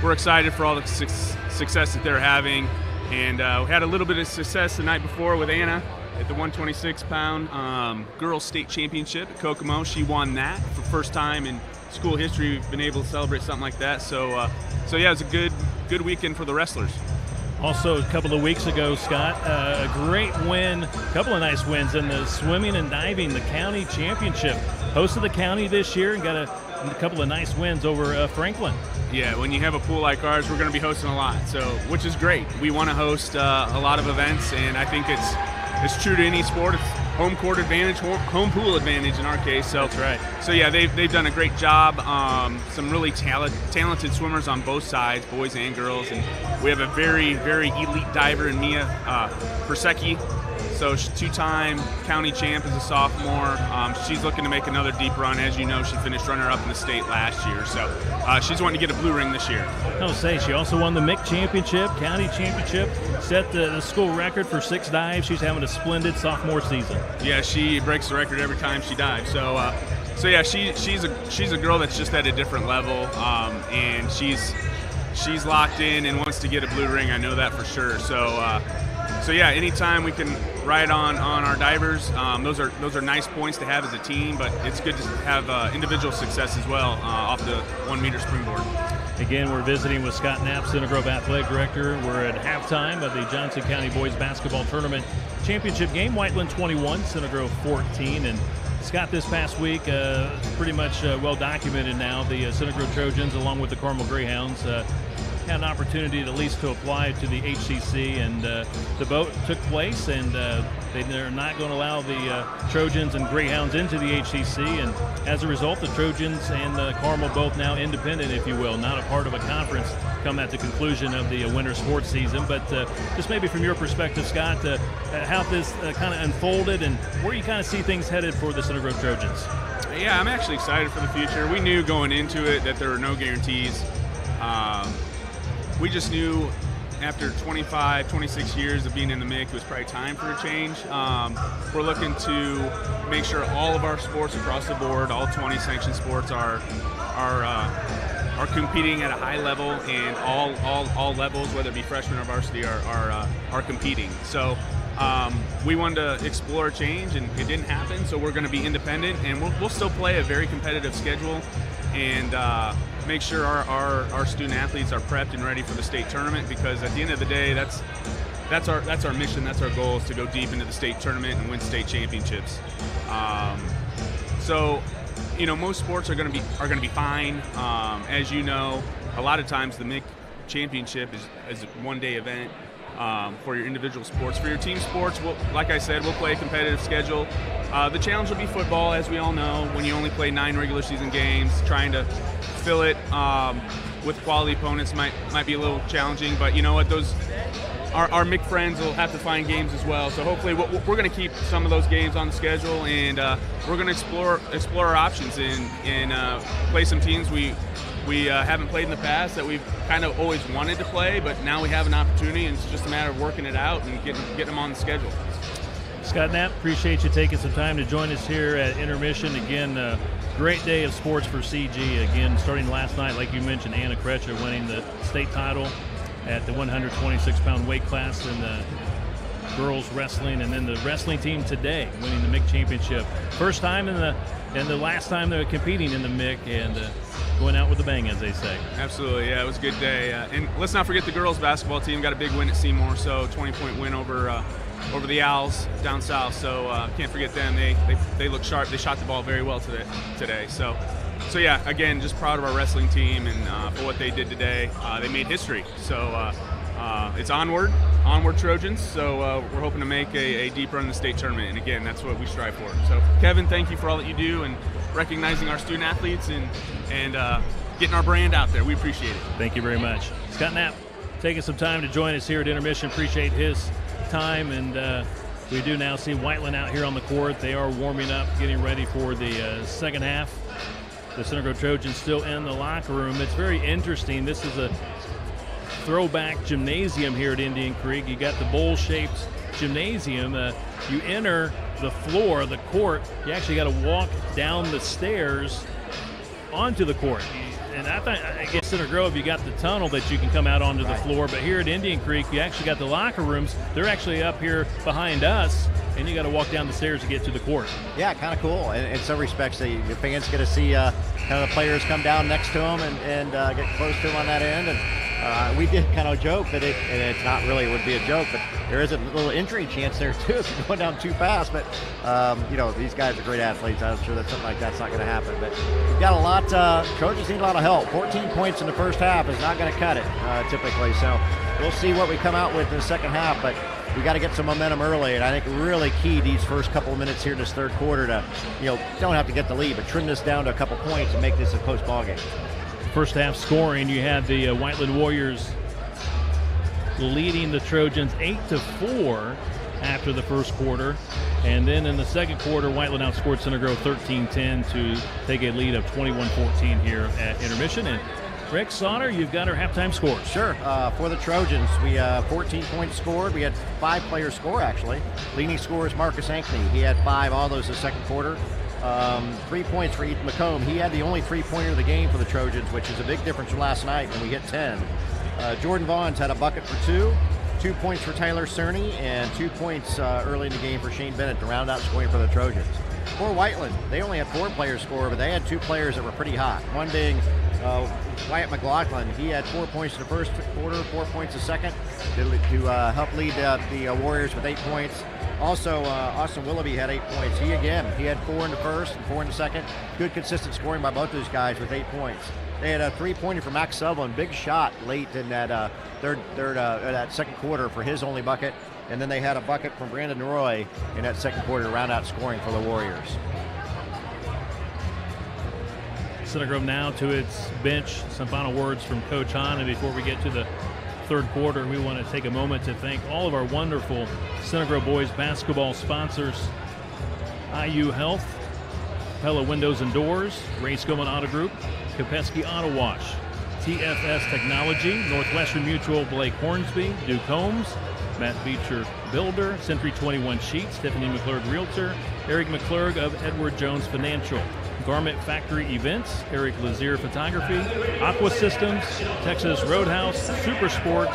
we're excited for all the success that they're having. And we had a little bit of success the night before with Anna at the 126-pound girls state championship at Kokomo. She won that for the first time in school history. We've been able to celebrate something like that. So yeah, it was a good weekend for the wrestlers. Also, a couple of weeks ago, Scott, a great win, a couple of nice wins in the swimming and diving, the county championship. Hosted the county this year and got a couple of nice wins over Franklin. Yeah, when you have a pool like ours, we're going to be hosting a lot, so which is great. We want to host a lot of events, and I think it's true to any sport. It's home court advantage, home pool advantage in our case. So that's right. So yeah, they've done a great job. Some really talented swimmers on both sides, boys and girls, and we have a very, very elite diver in Mia Persecki. So she's two-time county champ as a sophomore. She's looking to make another deep run. As you know, she finished runner-up in the state last year. So she's wanting to get a blue ring this year. I'll say she also won the MIC championship, county championship, set the school record for 6 dives. She's having a splendid sophomore season. Yeah, she breaks the record every time she dives. So yeah, she's a girl that's just at a different level, and she's locked in and wants to get a blue ring. I know that for sure. So yeah, anytime we can ride on our divers, those are nice points to have as a team, but it's good to have individual success as well off the 1 meter springboard. Again, we're visiting with Scott Knapp, Center Grove Athletic Director. We're at halftime of the Johnson County Boys Basketball Tournament Championship game. Whiteland 21, Center Grove 14. And Scott, this past week, pretty much well documented now, the Center Grove Trojans, along with the Carmel Greyhounds, had an opportunity at least to apply to the HCC, and the vote took place, and they're not going to allow the Trojans and Greyhounds into the HCC, and as a result, the Trojans and Carmel both now independent, if you will, not a part of a conference come at the conclusion of the winter sports season. But just maybe from your perspective, Scott, how this kind of unfolded and where you kind of see things headed for the Center Grove Trojans. Yeah, I'm actually excited for the future. We knew going into it that there were no guarantees. We just knew after 25, 26 years of being in the MIC, it was probably time for a change. We're looking to make sure all of our sports across the board, all 20 sanctioned sports, are competing at a high level, and all levels, whether it be freshman or varsity, are competing. So we wanted to explore a change, and it didn't happen. So we're going to be independent, and we'll still play a very competitive schedule, and make sure our student athletes are prepped and ready for the state tournament, because at the end of the day, that's our mission, that's our goal, is to go deep into the state tournament and win state championships. So, you know, most sports are going to be fine. As you know, a lot of times the MIC championship is a one-day event. For your individual sports. For your team sports, like I said, we'll play a competitive schedule. The challenge will be football, as we all know. When you only play 9 regular season games, trying to fill it with quality opponents might be a little challenging. But you know what? Our MIC friends will have to find games as well. So hopefully we're going to keep some of those games on the schedule, and we're going to explore our options and play some teams we haven't played in the past that we've kind of always wanted to play, but now we have an opportunity, and it's just a matter of working it out and getting them on the schedule. Scott Knapp, appreciate you taking some time to join us here at Intermission. Again, great day of sports for CG. Again, starting last night, like you mentioned, Anna Kretcher winning the state title at the 126-pound weight class in the girls wrestling, and then the wrestling team today winning the MIC championship. First time and the last time they're competing in the MIC, and going out with a bang, as they say. Absolutely, yeah, it was a good day. And let's not forget the girls basketball team got a big win at Seymour, so 20-point win over the Owls down south. So can't forget them. They look sharp. They shot the ball very well today. So yeah, again, just proud of our wrestling team and for what they did today. They made history. So it's onward Trojans. So we're hoping to make a deep run in the state tournament. And again, that's what we strive for. So Kevin, thank you for all that you do and recognizing our student athletes and getting our brand out there. We appreciate it. Thank you very much. Scott Knapp taking some time to join us here at Intermission. Appreciate his time, and we do now see Whiteland out here on the court. They are warming up, getting ready for the second half. The Center Grove Trojans still in the locker room. It's very interesting. This is a throwback gymnasium here at Indian Creek. You got the bowl-shaped gymnasium. You enter the floor, the court, you actually got to walk down the stairs onto the court. And I guess Center Grove, you got the tunnel that you can come out onto the floor, but here at Indian Creek, you actually got the locker rooms. They're actually up here behind us, and you got to walk down the stairs to get to the court. Yeah, kind of cool. In some respects, the fans get to see kind of the players come down next to them and get close to them on that end. And we did kind of joke that it's not really would be a joke, but there is a little injury chance there too if you're going down too fast. But you know, these guys are great athletes. I'm sure that something like that's not going to happen. But we've got a lot. Trojans need a lot of help. 14 points in the first half is not going to cut it typically. So we'll see what we come out with in the second half. But we got to get some momentum early, and I think really key these first couple of minutes here in this third quarter to, you know, don't have to get the lead, but trim this down to a couple points and make this a close ball game. First half scoring, you had the Whiteland Warriors leading the Trojans 8-4. after the first quarter. And then in the second quarter, Whiteland outscored Center Grove 13-10 to take a lead of 21-14 here at intermission. And Rick Sauter, you've got our halftime scores. Sure. For the Trojans, we 14 points scored. We had 5 players score, actually. Leading scorer is Marcus Ankney. He had 5, all those the second quarter. 3 points for Ethan McComb. He had the only 3-pointer of the game for the Trojans, which is a big difference from last night when we hit 10. Jordan Vaughns had a bucket for 2. 2 points for Tyler Cerny, and 2 points early in the game for Shane Bennett to round out scoring for the Trojans. For Whiteland, they only had 4 players score, but they had 2 players that were pretty hot. One being Wyatt McLaughlin. He had 4 points in the first quarter, 4 points the second to help lead the Warriors with 8 points. Also, Austin Willoughby had 8 points. He had 4 in the first and 4 in the second. Good consistent scoring by both those guys with 8 points. They had a 3-pointer from Max Sutherland, big shot late in that that second quarter for his only bucket, and then they had a bucket from Brandon Roy in that second quarter to round out scoring for the Warriors. Center Grove now to its bench. Some final words from Coach Hahn, and before we get to the third quarter, we want to take a moment to thank all of our wonderful Center Grove boys basketball sponsors: IU Health, Pella Windows and Doors, Ray Skillman Auto Group, Kopecky Auto Wash, TFS Technology, Northwestern Mutual, Blake Hornsby, Duke Holmes, Matt Beecher Builder, Century 21 Sheets, Tiffany McClurg Realtor, Eric McClurg of Edward Jones Financial, Garment Factory Events, Eric Lazier Photography, Aqua Systems, Texas Roadhouse, Super Sports,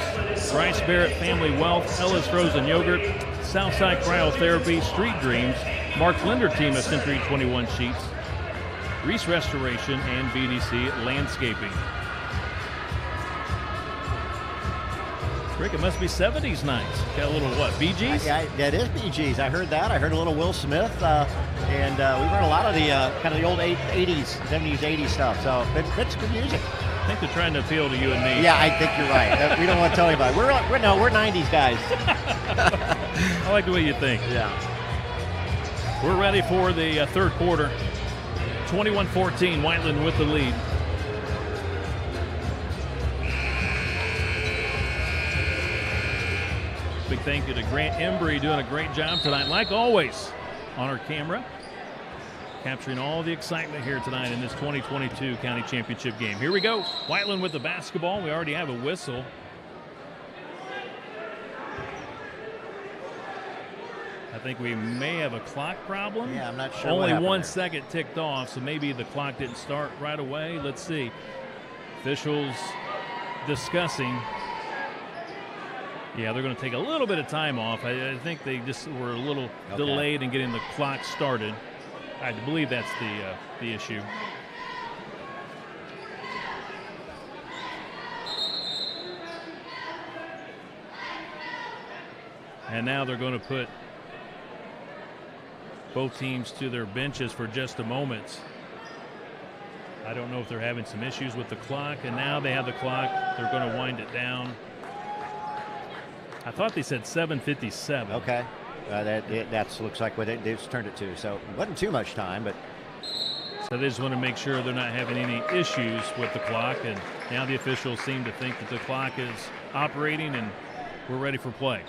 Bryce Barrett Family Wealth, Ellis Frozen Yogurt, Southside Cryotherapy, Street Dreams, Mark Linder Team of Century 21 Sheets, Reese Restoration, and BDC Landscaping. Rick, it must be 70s nights. Got a little what, Bee Gees? Yeah, that is Bee Gees. I heard that. I heard a little Will Smith, and we've heard a lot of the kind of the old 80s, 70s, 80s stuff. So it's good music. I think they're trying to appeal to you and me. Yeah, I think you're right. We don't want to tell anybody. We're 90s guys. I like the way you think. Yeah. We're ready for the third quarter. 21-14, Whiteland with the lead. Big thank you to Grant Embry, doing a great job tonight, like always, on our camera, capturing all the excitement here tonight in this 2022 county championship game. Here we go. Whiteland with the basketball. We already have a whistle. I think we may have a clock problem. Yeah, I'm not sure. Only 1 second ticked off, so maybe the clock didn't start right away. Let's see. Officials discussing. Yeah, they're going to take a little bit of time off. I think they just were a little delayed in getting the clock started. I believe that's the issue. And now they're going to put both teams to their benches for just a moment. I don't know if they're having some issues with the clock, and now they have the clock. They're going to wind it down. I thought they said 7:57. Okay. That looks like what they just turned it to. So it wasn't too much time, but. So they just want to make sure they're not having any issues with the clock. And now the officials seem to think that the clock is operating and we're ready for play.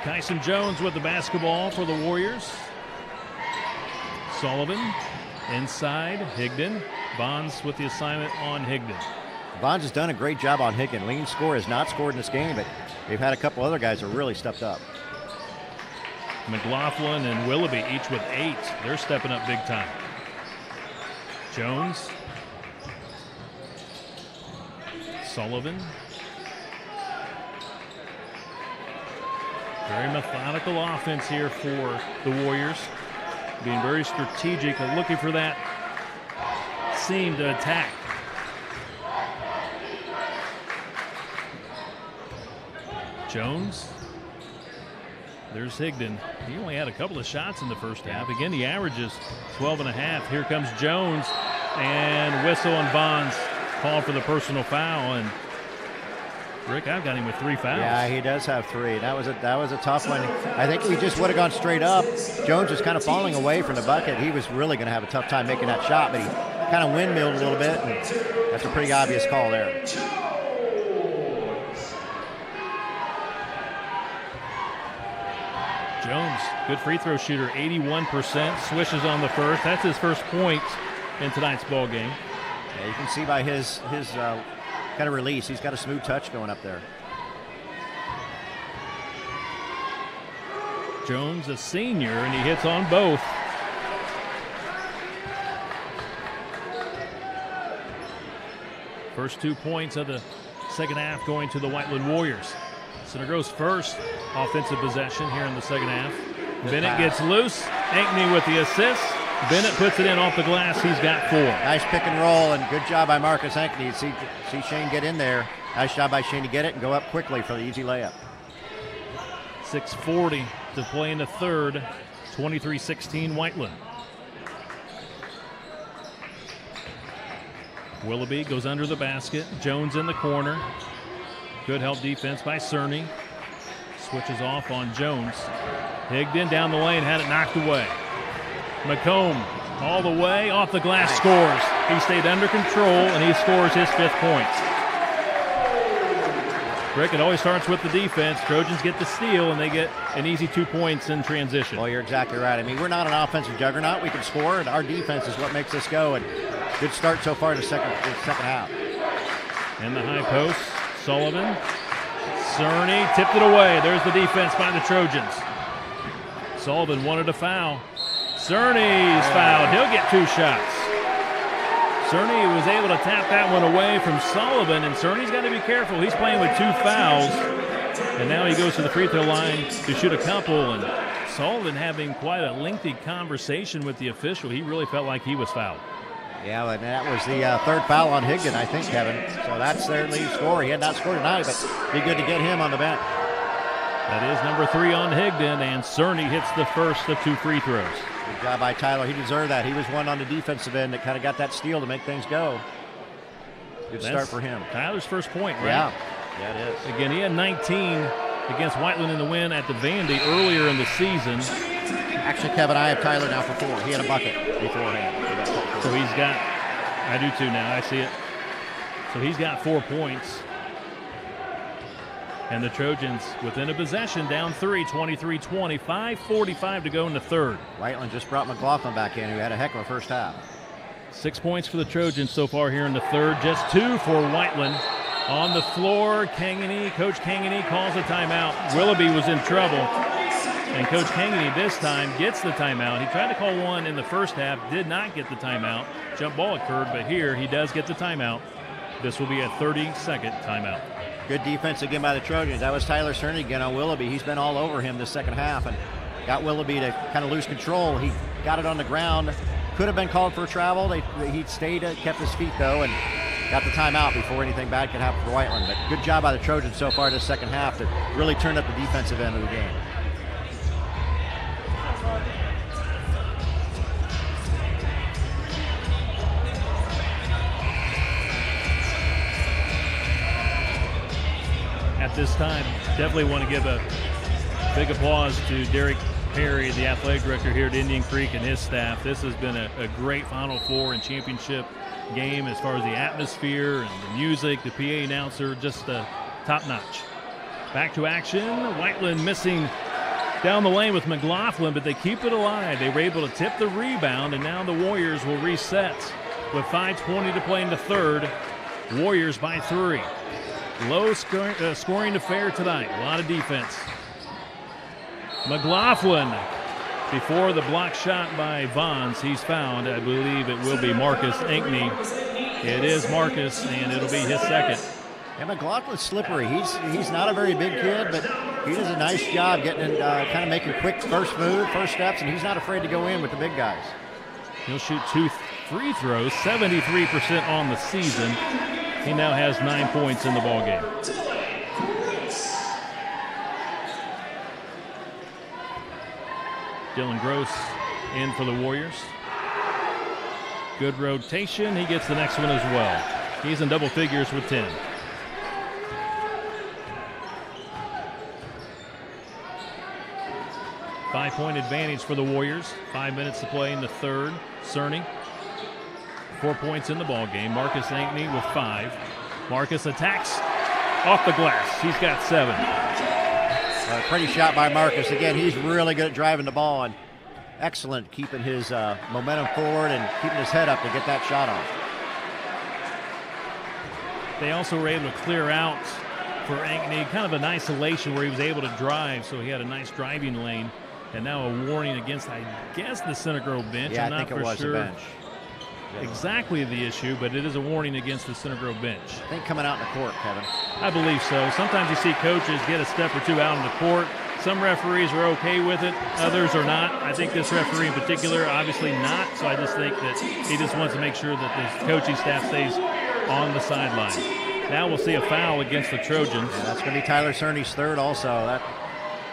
Tyson Jones with the basketball for the Warriors. Sullivan inside. Higdon. Bonds with the assignment on Higdon. Bonds has done a great job on Higdon. Leading scorer has not scored in this game, but they've had a couple other guys that really stepped up. McLaughlin and Willoughby each with 8. They're stepping up big time. Jones. Sullivan. Very methodical offense here for the Warriors. Being very strategic and looking for that seam to attack. Jones. There's Higdon. He only had a couple of shots in the first half. Again, the average is 12.5. Here comes Jones, and whistle and Bonds call for the personal foul. And Rick, I've got him with 3 fouls. Yeah, he does have 3. That was a tough one. I think we just would have gone straight up. Jones was kind of falling away from the bucket. He was really going to have a tough time making that shot, but he kind of windmilled a little bit, and that's a pretty obvious call there. Jones, good free throw shooter, 81%, swishes on the first. That's his first point in tonight's ball game. Yeah, you can see by his kind of release, he's got a smooth touch going up there. Jones, a senior, and he hits on both. First 2 points of the second half going to the Whiteland Warriors. Center Grove's first offensive possession here in the second half. Bennett gets loose. Ankney with the assist. Bennett puts it in off the glass. He's got 4. Nice pick and roll, and good job by Marcus Ankney. See Shane get in there. Nice job by Shane to get it and go up quickly for the easy layup. 6:40 to play in the third. 23-16 Whiteland. Willoughby goes under the basket. Jones in the corner. Good help defense by Cerny. Switches off on Jones. Higdon down the lane, had it knocked away. McComb all the way, off the glass, scores. He stayed under control, and he scores his 5th point. Rick, it always starts with the defense. Trojans get the steal, and they get an easy 2 points in transition. Well, you're exactly right. I mean, we're not an offensive juggernaut. We can score, and our defense is what makes us go. And good start so far in the second half. In the high post, Sullivan. Cerny tipped it away. There's the defense by the Trojans. Sullivan wanted a foul. Cerny's fouled. He'll get 2 shots. Cerny was able to tap that one away from Sullivan, and Cerny's got to be careful. He's playing with 2 fouls, and now he goes to the free throw line to shoot a couple, and Sullivan having quite a lengthy conversation with the official. He really felt like he was fouled. Yeah, and that was the 3rd foul on Higdon, I think, Kevin. So that's their lead scorer. He had not scored tonight, but be good to get him on the bench. That is number 3 on Higdon, and Cerny hits the first of 2 free throws. Good job by Tyler. He deserved that. He was one on the defensive end that kind of got that steal to make things go. Good start for him. Tyler's first point, right? Yeah, it is. Again, he had 19 against Whiteland in the win at the Vandy earlier in the season. Actually, Kevin, I have Tyler now for 4. He had a bucket beforehand. So he's got, I do too now, I see it. So he's got 4 points. And the Trojans within a possession, down 3, 23-20, 5:45 to go in the third. Whiteland just brought McLaughlin back in, who had a heck of a first half. 6 points for the Trojans so far here in the third, just 2 for Whiteland. On the floor, Coach Kangany calls a timeout. Willoughby was in trouble, and Coach Kangany this time gets the timeout. He tried to call one in the first half, did not get the timeout. Jump ball occurred, but here he does get the timeout. This will be a 30-second timeout. Good defense again by the Trojans. That was Tyler Cerny again on Willoughby. He's been all over him this second half and got Willoughby to kind of lose control. He got it on the ground. Could have been called for a travel. He stayed, kept his feet though, and got the timeout before anything bad could happen for Whiteland. But good job by the Trojans so far this second half to really turn up the defensive end of the game. At this time, definitely want to give a big applause to Derek Perry, the athletic director here at Indian Creek, and his staff. This has been a great Final Four and championship game as far as the atmosphere and the music, the PA announcer, just top-notch. Back to action. Whiteland missing down the lane with McLaughlin, but they keep it alive. They were able to tip the rebound, and now the Warriors will reset with 5:20 to play in the third. Warriors by 3. Low scoring affair tonight. A lot of defense. McLaughlin, before the block shot by Vons, he's found. I believe it will be Marcus Ankney. It is Marcus, and it'll be his second. And McLaughlin's slippery. He's not a very big kid, but he does a nice job getting kind of making quick first steps, and he's not afraid to go in with the big guys. He'll shoot 2 free throws, 73% on the season. He now has 9 points in the ballgame. Dylan Gross in for the Warriors. Good rotation. He gets the next one as well. He's in double figures with 10. Five-point advantage for the Warriors. 5 minutes to play in the third. Cerny, 4 points in the ball game. Marcus Ankney with 5. Marcus attacks off the glass. He's got 7. Pretty shot by Marcus. Again, he's really good at driving the ball and excellent keeping his momentum forward and keeping his head up to get that shot off. They also were able to clear out for Ankney, kind of an isolation where he was able to drive, so he had a nice driving lane. And now a warning against, I guess, the Center Grove bench. Yeah, I'm not I think it was sure the bench. Exactly the issue, but it is a warning against the Center Grove bench. I think coming out in the court, Kevin. I believe so. Sometimes you see coaches get a step or two out on the court. Some referees are okay with it, others are not. I think this referee in particular, obviously not, so I just think that he just wants to make sure that the coaching staff stays on the sideline. Now we'll see a foul against the Trojans. Yeah, that's going to be Tyler Cerny's third also. That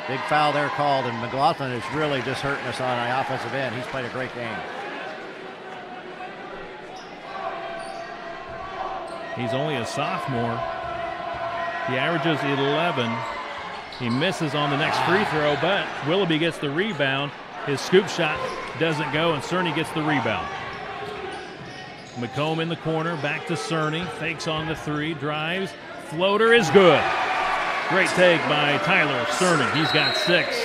big foul there called, and McLaughlin is really just hurting us on the offensive end. He's played a great game. He's only a sophomore. He averages 11. He misses on the next free throw, but Willoughby gets the rebound. His scoop shot doesn't go, and Cerny gets the rebound. McComb in the corner, back to Cerny. Fakes on the three, drives. Floater is good. Great take by Tyler Cerny. He's got 6.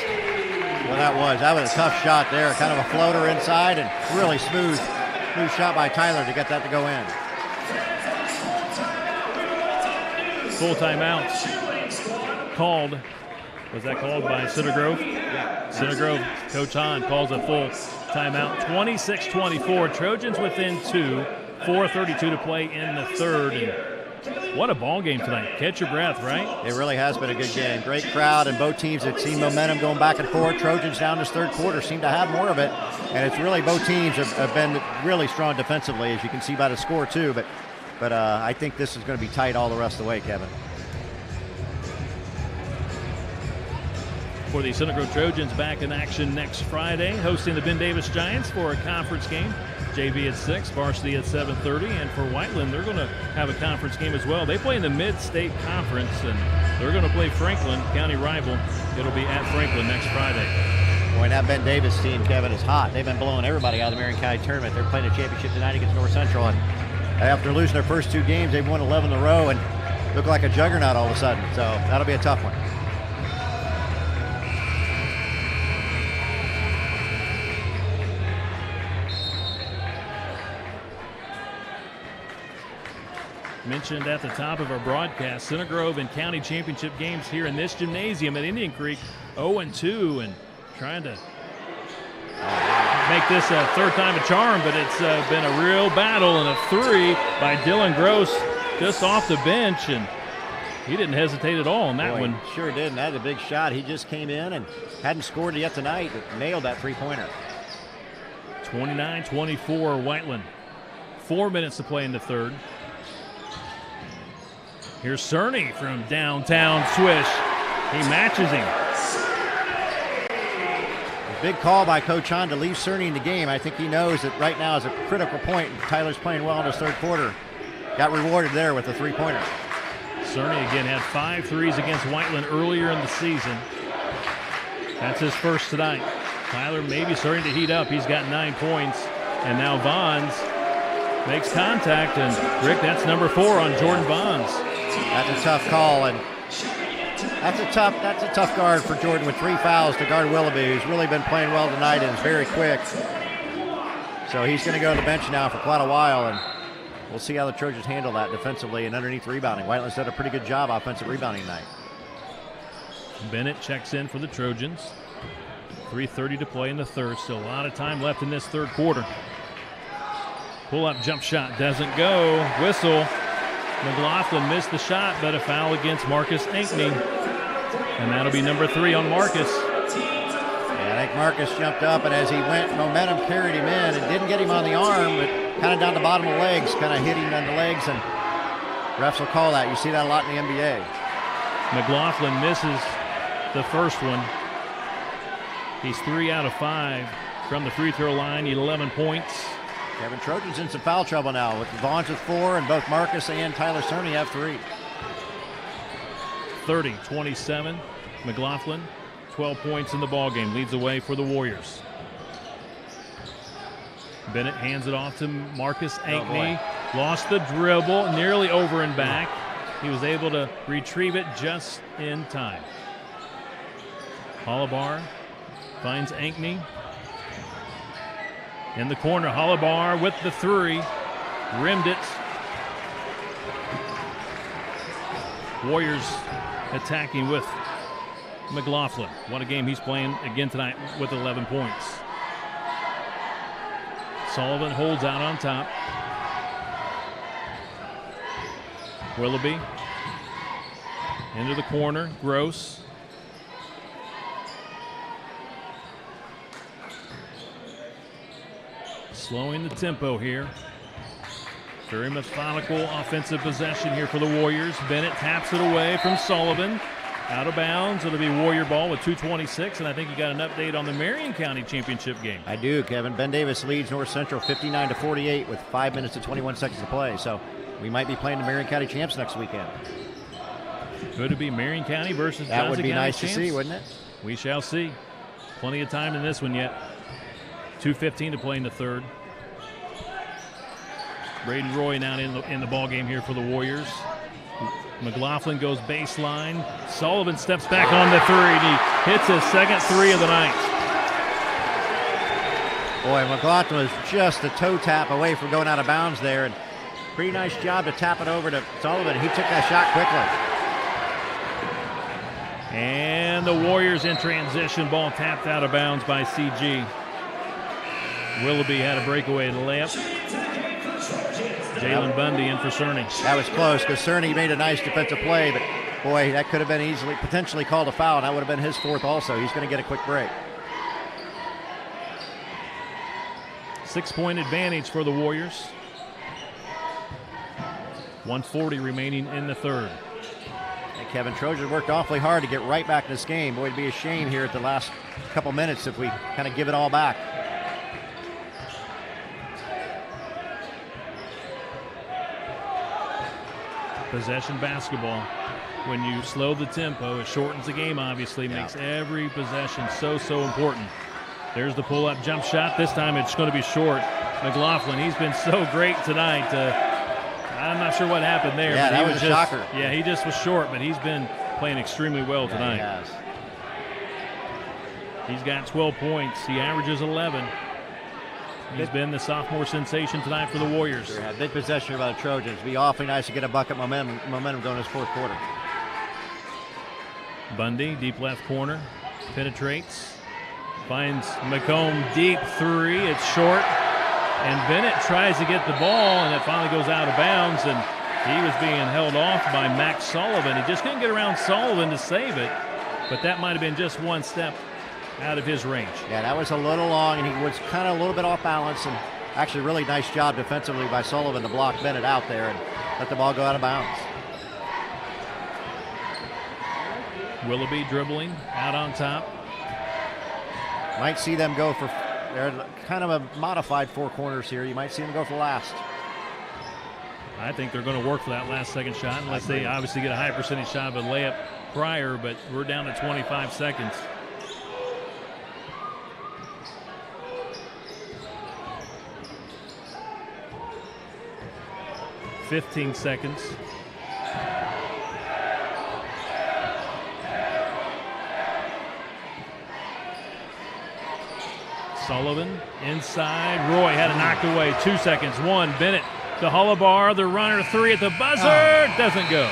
Well, that was a tough shot there. Kind of a floater inside and really smooth shot by Tyler to get that to go in. Full timeout called. Was that called by Center Grove? Yeah. Center Grove, Coach Hahn calls a full timeout. 26-24, Trojans within 2, 4:32 to play in the third. And what a ball game tonight. Catch your breath, right? It really has been a good game. Great crowd, and both teams had seen momentum going back and forth. Trojans down this third quarter seem to have more of it, and it's really both teams have been really strong defensively, as you can see by the score too. But I think this is going to be tight all the rest of the way, Kevin. For the Center Grove Trojans, back in action next Friday, hosting the Ben Davis Giants for a conference game. JV at 6, varsity at 7:30, and for Whiteland, they're going to have a conference game as well. They play in the Mid-State Conference, and they're going to play Franklin, county rival. It'll be at Franklin next Friday. Boy, that Ben Davis team, Kevin, is hot. They've been blowing everybody out of the Marion County tournament. They're playing a championship tonight against North Central, and after losing their first 2 games, they've won 11 in a row and look like a juggernaut all of a sudden. So that'll be a tough one. Mentioned at the top of our broadcast, Center Grove in county championship games here in this gymnasium at Indian Creek, 0-2, and trying to make this a third time a charm, but it's been a real battle, and a 3 by Dylan Gross just off the bench, and he didn't hesitate at all on that one. Sure didn't. That was a big shot. He just came in and hadn't scored yet tonight, but nailed that three-pointer. 29-24 Whiteland. 4 minutes to play in the third. Here's Cerny from downtown swish. He matches him. A big call by Coach Hahn to leave Cerny in the game. I think he knows that right now is a critical point. Tyler's playing well in his third quarter. Got rewarded there with a three-pointer. Cerny again had 5 threes against Whiteland earlier in the season. That's his first tonight. Tyler maybe starting to heat up. He's got 9 points. And now Vons makes contact. And Rick, that's number 4 on Jordan Vons. That's a tough call, and that's a tough guard for Jordan with 3 fouls to guard Willoughby, who's really been playing well tonight and is very quick. So he's going to go to the bench now for quite a while, and we'll see how the Trojans handle that defensively and underneath rebounding. Whiteland's done a pretty good job offensive rebounding tonight. Bennett checks in for the Trojans. 3:30 to play in the third. Still a lot of time left in this third quarter. Pull-up jump shot doesn't go. Whistle. McLaughlin missed the shot, but a foul against Marcus Ankney. And that'll be number 3 on Marcus. Yeah, I think Marcus jumped up, and as he went, momentum carried him in and didn't get him on the arm, but kind of down the bottom of the legs, kind of hit him on the legs, and refs will call that. You see that a lot in the NBA. McLaughlin misses the first one. He's 3 out of 5 from the free throw line, 11 points. Kevin, Trojans in some foul trouble now with Vaughns with 4, and both Marcus and Tyler Cerny have 3. 30-27. McLaughlin, 12 points in the ballgame, leads the way for the Warriors. Bennett hands it off to Marcus Ankney. Lost the dribble, nearly over and back. He was able to retrieve it just in time. Hollibar finds Ankney. In the corner, Hollibar with the three. Rimmed it. Warriors attacking with McLaughlin. What a game he's playing again tonight with 11 points. Sullivan holds out on top. Willoughby into the corner. Gross. Slowing the tempo here. Very methodical offensive possession here for the Warriors. Bennett taps it away from Sullivan. Out of bounds. It'll be Warrior ball with 2:26, and I think you got an update on the Marion County Championship game. I do, Kevin. Ben Davis leads North Central 59-48 with 5 minutes and 21 seconds to play. So we might be playing the Marion County champs next weekend. Could it be Marion County versus That Johnson would be County nice champs? to see, wouldn't it? We shall see. Plenty of time in this one yet. 2:15 to play in the third. Braden Roy now in the ball game here for the Warriors. McLaughlin goes baseline. Sullivan steps back on the three, and he hits his second three of the night. Boy, McLaughlin was just a toe tap away from going out of bounds there, and pretty nice job to tap it over to Sullivan. He took that shot quickly. And the Warriors in transition. Ball tapped out of bounds by CG. Willoughby had a breakaway layup. Jalen Bundy in for Cerny. That was close because Cerny made a nice defensive play, but boy, that could have been easily, potentially called a foul. That would have been his fourth also. He's going to get a quick break. 6-point advantage for the Warriors. 1:40 remaining in the third. And Kevin, Trojan worked awfully hard to get right back in this game. Boy, it'd be a shame here at the last couple minutes if we kind of give it all back. Possession basketball. When you slow the tempo, it shortens the game, obviously. Makes every possession so important. There's the pull-up jump shot. This time it's going to be short. McLaughlin, he's been so great tonight. I'm not sure what happened there. Yeah, but that he was a just, shocker. Yeah, he just was short, but he's been playing extremely well tonight. He has. He's got 12 points. He averages 11. He's been the sophomore sensation tonight for the Warriors. Sure had big possession by the Trojans. It'd be awfully nice to get a bucket momentum going this fourth quarter. Bundy, deep left corner, penetrates, finds McComb deep three. It's short, and Bennett tries to get the ball, and it finally goes out of bounds, and he was being held off by Max Sullivan. He just couldn't get around Sullivan to save it, but that might have been just one step out of his range. Yeah, that was a little long, and he was kind of a little bit off balance, and actually really nice job defensively by Sullivan to block Bennett out there and let the ball go out of bounds. Willoughby dribbling out on top. Might see them go for, they're kind of a modified four corners here. You might see them go for last. I think they're going to work for that last second shot, unless they obviously get a high percentage shot of a layup prior, but we're down to 25 seconds. $15 seconds. Sullivan inside. Roy had it knocked away. 2 seconds. 1. Bennett to Hollibar. The runner three at the buzzer. Doesn't go.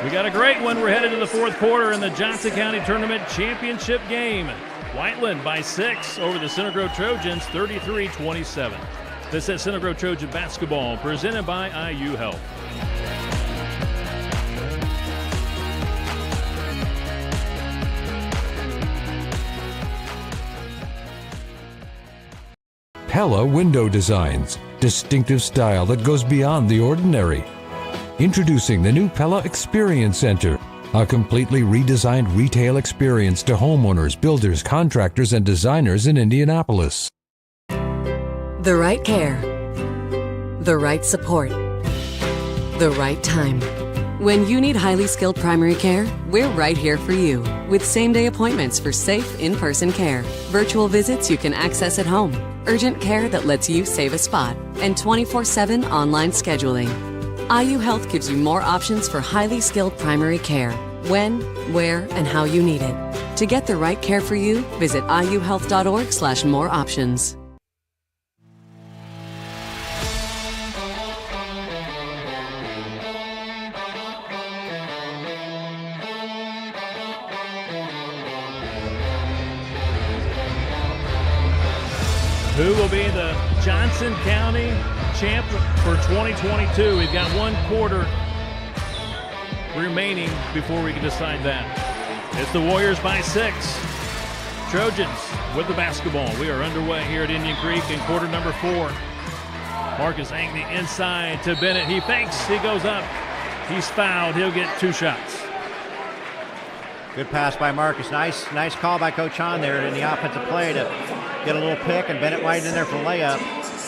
We got a great one. We're headed to the fourth quarter in the Johnson County Tournament Championship game. Whiteland by 6 over the Center Grove Trojans, 33-27. This is Center Grove Trojan basketball presented by IU Health. Pella Window Designs, distinctive style that goes beyond the ordinary. Introducing the new Pella Experience Center, a completely redesigned retail experience to homeowners, builders, contractors, and designers in Indianapolis. The right care, the right support, the right time. When you need highly skilled primary care, we're right here for you with same-day appointments for safe, in-person care, virtual visits you can access at home, urgent care that lets you save a spot, and 24/7 online scheduling. IU Health gives you more options for highly skilled primary care when, where, and how you need it. To get the right care for you, visit iuhealth.org/more options. Who will be the Johnson County champ for 2022? We've got 1 quarter remaining before we can decide that. It's the Warriors by 6. Trojans with the basketball. We are underway here at Indian Creek in quarter number 4. Marcus Ankney inside to Bennett. He fakes. He goes up. He's fouled. He'll get 2 shots. Good pass by Marcus. Nice call by Coach Hahn there in the offensive play to get a little pick, and Bennett White in there for layup.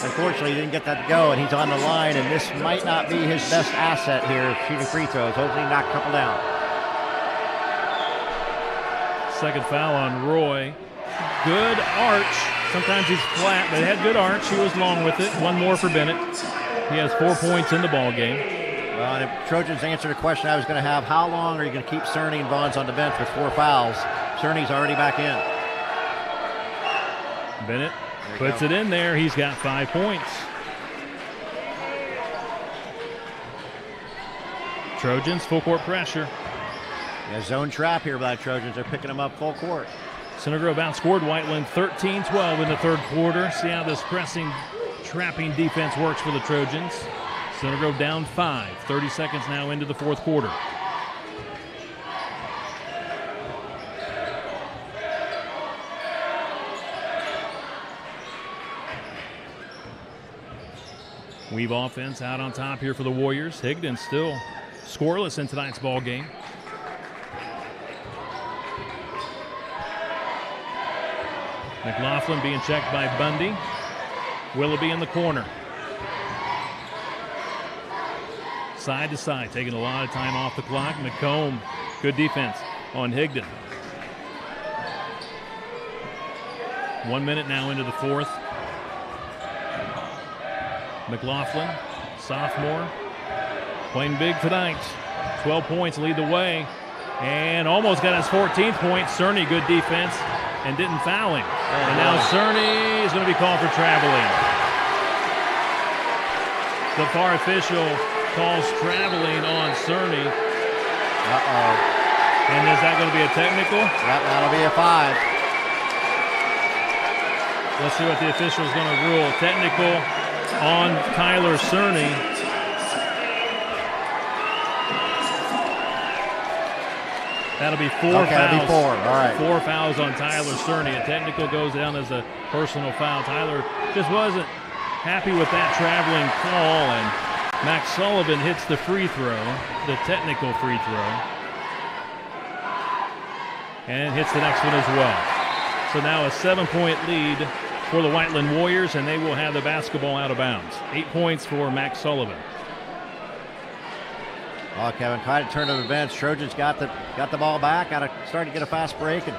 Unfortunately, he didn't get that to go, and he's on the line, and this might not be his best asset here, shooting free throws. Hopefully knock a couple down. Second foul on Roy. Good arch. Sometimes he's flat, but he had good arch. He was long with it. 1 more for Bennett. He has 4 points in the ball game. Well, and if Trojans answered a question I was going to have, how long are you going to keep Cerny and Vaughns on the bench with 4 fouls? Cerny's already back in. Bennett puts it in there. He's got 5 points. Trojans full court pressure. Yeah, zone trap here by the Trojans. They're picking them up full court. Center Grove outscored Whiteland 13-12 in the third quarter. See how this pressing, trapping defense works for the Trojans. Center Grove down 5. 30 seconds now into the fourth quarter. Weave offense out on top here for the Warriors. Higdon still scoreless in tonight's ball game. McLaughlin being checked by Bundy. Willoughby in the corner. Side to side, taking a lot of time off the clock. McComb, good defense on Higdon. 1 minute now into the fourth. McLaughlin, sophomore, playing big tonight. 12 points, lead the way, and almost got his 14th point. Cerny, good defense, and didn't foul him. And now Cerny is going to be called for traveling. The VAR official calls traveling on Cerny. Uh-oh. And is that going to be a technical? Yep, that'll be a 5. Let's see what the official is going to rule. Technical on Tyler Cerny. That'll be 4 fouls. That'll be 4. All right. 4 fouls on Tyler Cerny. A technical goes down as a personal foul. Tyler just wasn't happy with that traveling call, and Max Sullivan hits the free throw, the technical free throw, and hits the next one as well. So now a 7-point lead for the Whiteland Warriors, and they will have the basketball out of bounds. 8 points for Max Sullivan. Oh, Kevin, quite a turn of events. Trojans got the ball back, started to get a fast break, and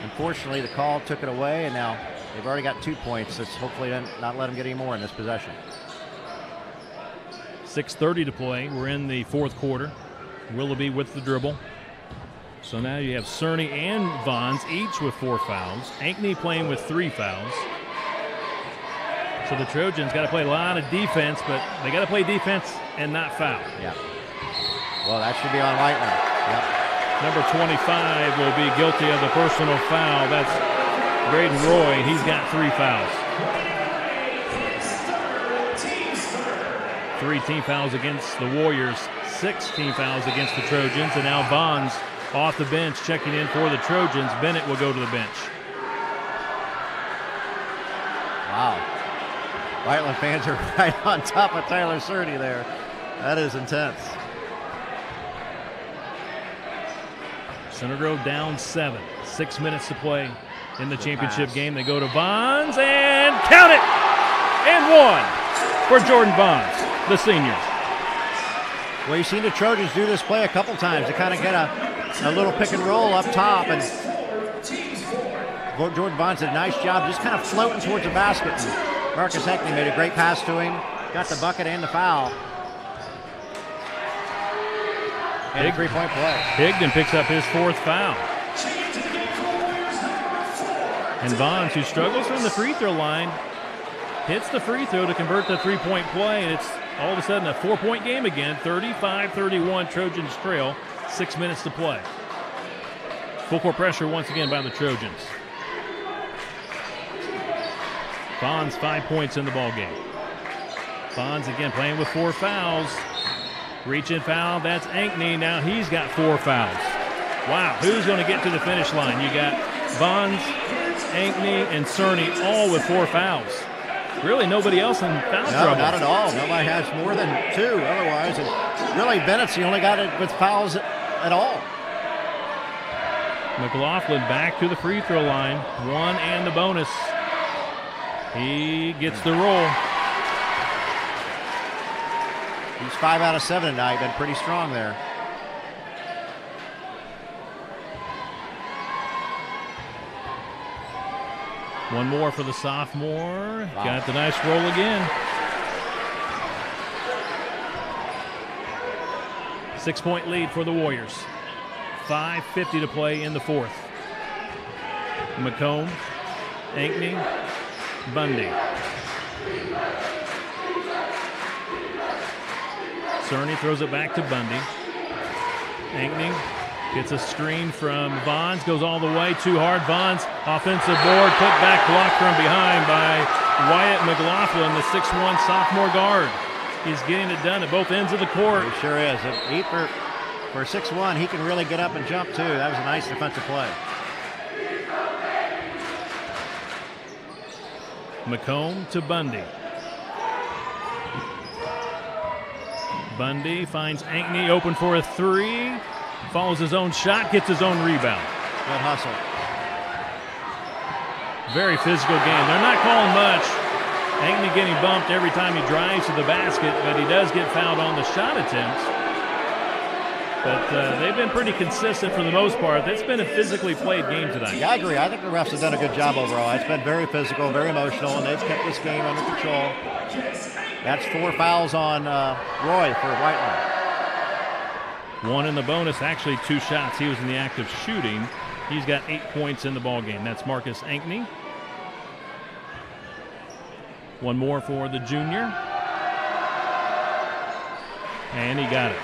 unfortunately the call took it away, and now they've already got 2 points. Let's hopefully not let them get any more in this possession. 6:30 to play. We're in the fourth quarter. Willoughby with the dribble. So now you have Cerny and Vaughns each with 4 fouls. Ankney playing with 3 fouls. So the Trojans got to play a lot of defense, but they got to play defense and not foul. Yeah. Well, that should be on Whiteland. Yep. Number 25 will be guilty of the personal foul. That's Braden Roy. He's got 3 fouls. 3 team fouls against the Warriors, 6 team fouls against the Trojans, and now Vaughns off the bench checking in for the Trojans. Bennett will go to the bench. Wow. Whiteland fans are right on top of Tyler Cerny there. That is intense. Center Grove down 7. 6 minutes to play in the championship game. They go to Vaughns and count it! And 1 for Jordan Vaughns, the senior. Well, you've seen the Trojans do this play a couple times. They kind of get a little pick and roll up top, and Jordan Vaughns did a nice job just kind of floating towards the basket. And Marcus Ankney made a great pass to him, got the bucket and the foul. And a three-point play. Higdon picks up his 4th foul. And Bonds, who struggles from the free throw line, hits the free throw to convert the three-point play, and it's all of a sudden a 4-point game again. 35-31, Trojans trail. 6 minutes to play. Full court pressure once again by the Trojans. Bonds 5 points in the ball game. Bonds again playing with 4 fouls. Reach-in foul, that's Ankney. Now he's got 4 fouls. Wow, who's going to get to the finish line? You got Bonds, Ankney, and Cerny all with 4 fouls. Really nobody else in foul trouble. No, not at all. Nobody has more than 2 otherwise. And really, Bennett's the only guy with fouls at all. McLaughlin back to the free throw line. 1 and the bonus. He gets the roll. He's 5 out of 7 tonight. Been pretty strong there. One more for the sophomore. Wow. Got the nice roll again. 6-point lead for the Warriors. 5:50 to play in the 4th. McComb, Ankney, Bundy. Cerny throws it back to Bundy. Ankney gets a screen from Bonds, goes all the way, too hard. Bonds, offensive board, put back block from behind by Wyatt McLaughlin, the 6'1 sophomore guard. He's getting it done at both ends of the court. He sure is. For 6'1", he can really get up and jump too. That was a nice defensive play. McComb to Bundy. Bundy finds Ankney open for a 3. Follows his own shot, gets his own rebound. Good hustle. Very physical game. They're not calling much. Ankney getting bumped every time he drives to the basket, but he does get fouled on the shot attempts. But they've been pretty consistent for the most part. It's been a physically played game tonight. Yeah, I agree. I think the refs have done a good job overall. It's been very physical, very emotional, and they've kept this game under control. That's 4 fouls on Roy for Whiteland. 1 in the bonus, actually 2 shots. He was in the act of shooting. He's got 8 points in the ballgame. That's Marcus Ankney. 1 more for the junior. And he got it.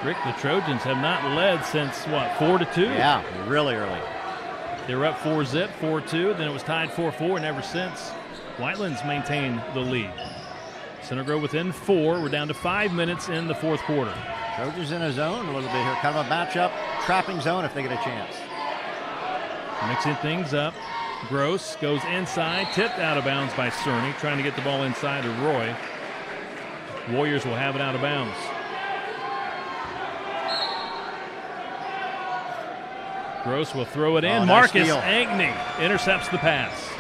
Rick, the Trojans have not led since, 4-2? Yeah, really early. They were up 4-zip, 4-2. Then it was tied 4-4, and ever since, Whiteland's maintained the lead. Center Grove within 4. We're down to 5 minutes in the 4th quarter. Trojans in a zone a little bit here. Kind of a matchup, trapping zone if they get a chance. Mixing things up. Gross goes inside, tipped out of bounds by Cerny, trying to get the ball inside of Roy. Warriors will have it out of bounds. Gross will throw it in. Nice Marcus steal. Ankney intercepts the pass.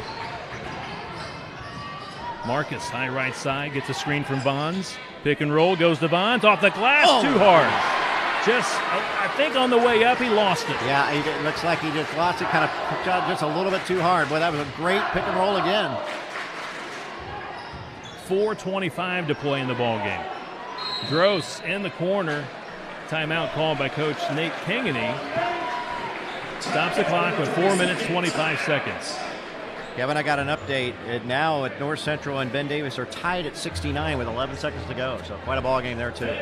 Marcus, high right side, gets a screen from Bonds. Pick and roll, goes to Bonds, off the glass, too hard. Just, I think on the way up, he lost it. Yeah, it looks like he just lost it, kind of picked out just a little bit too hard. Boy, that was a great pick and roll again. 4:25 to play in the ball game. Gross in the corner. Timeout called by Coach Nate Kingany. Stops the clock with 4 minutes, 25 seconds. Kevin, I got an update. Now at North Central and Ben Davis are tied at 69 with 11 seconds to go. So quite a ball game there, too.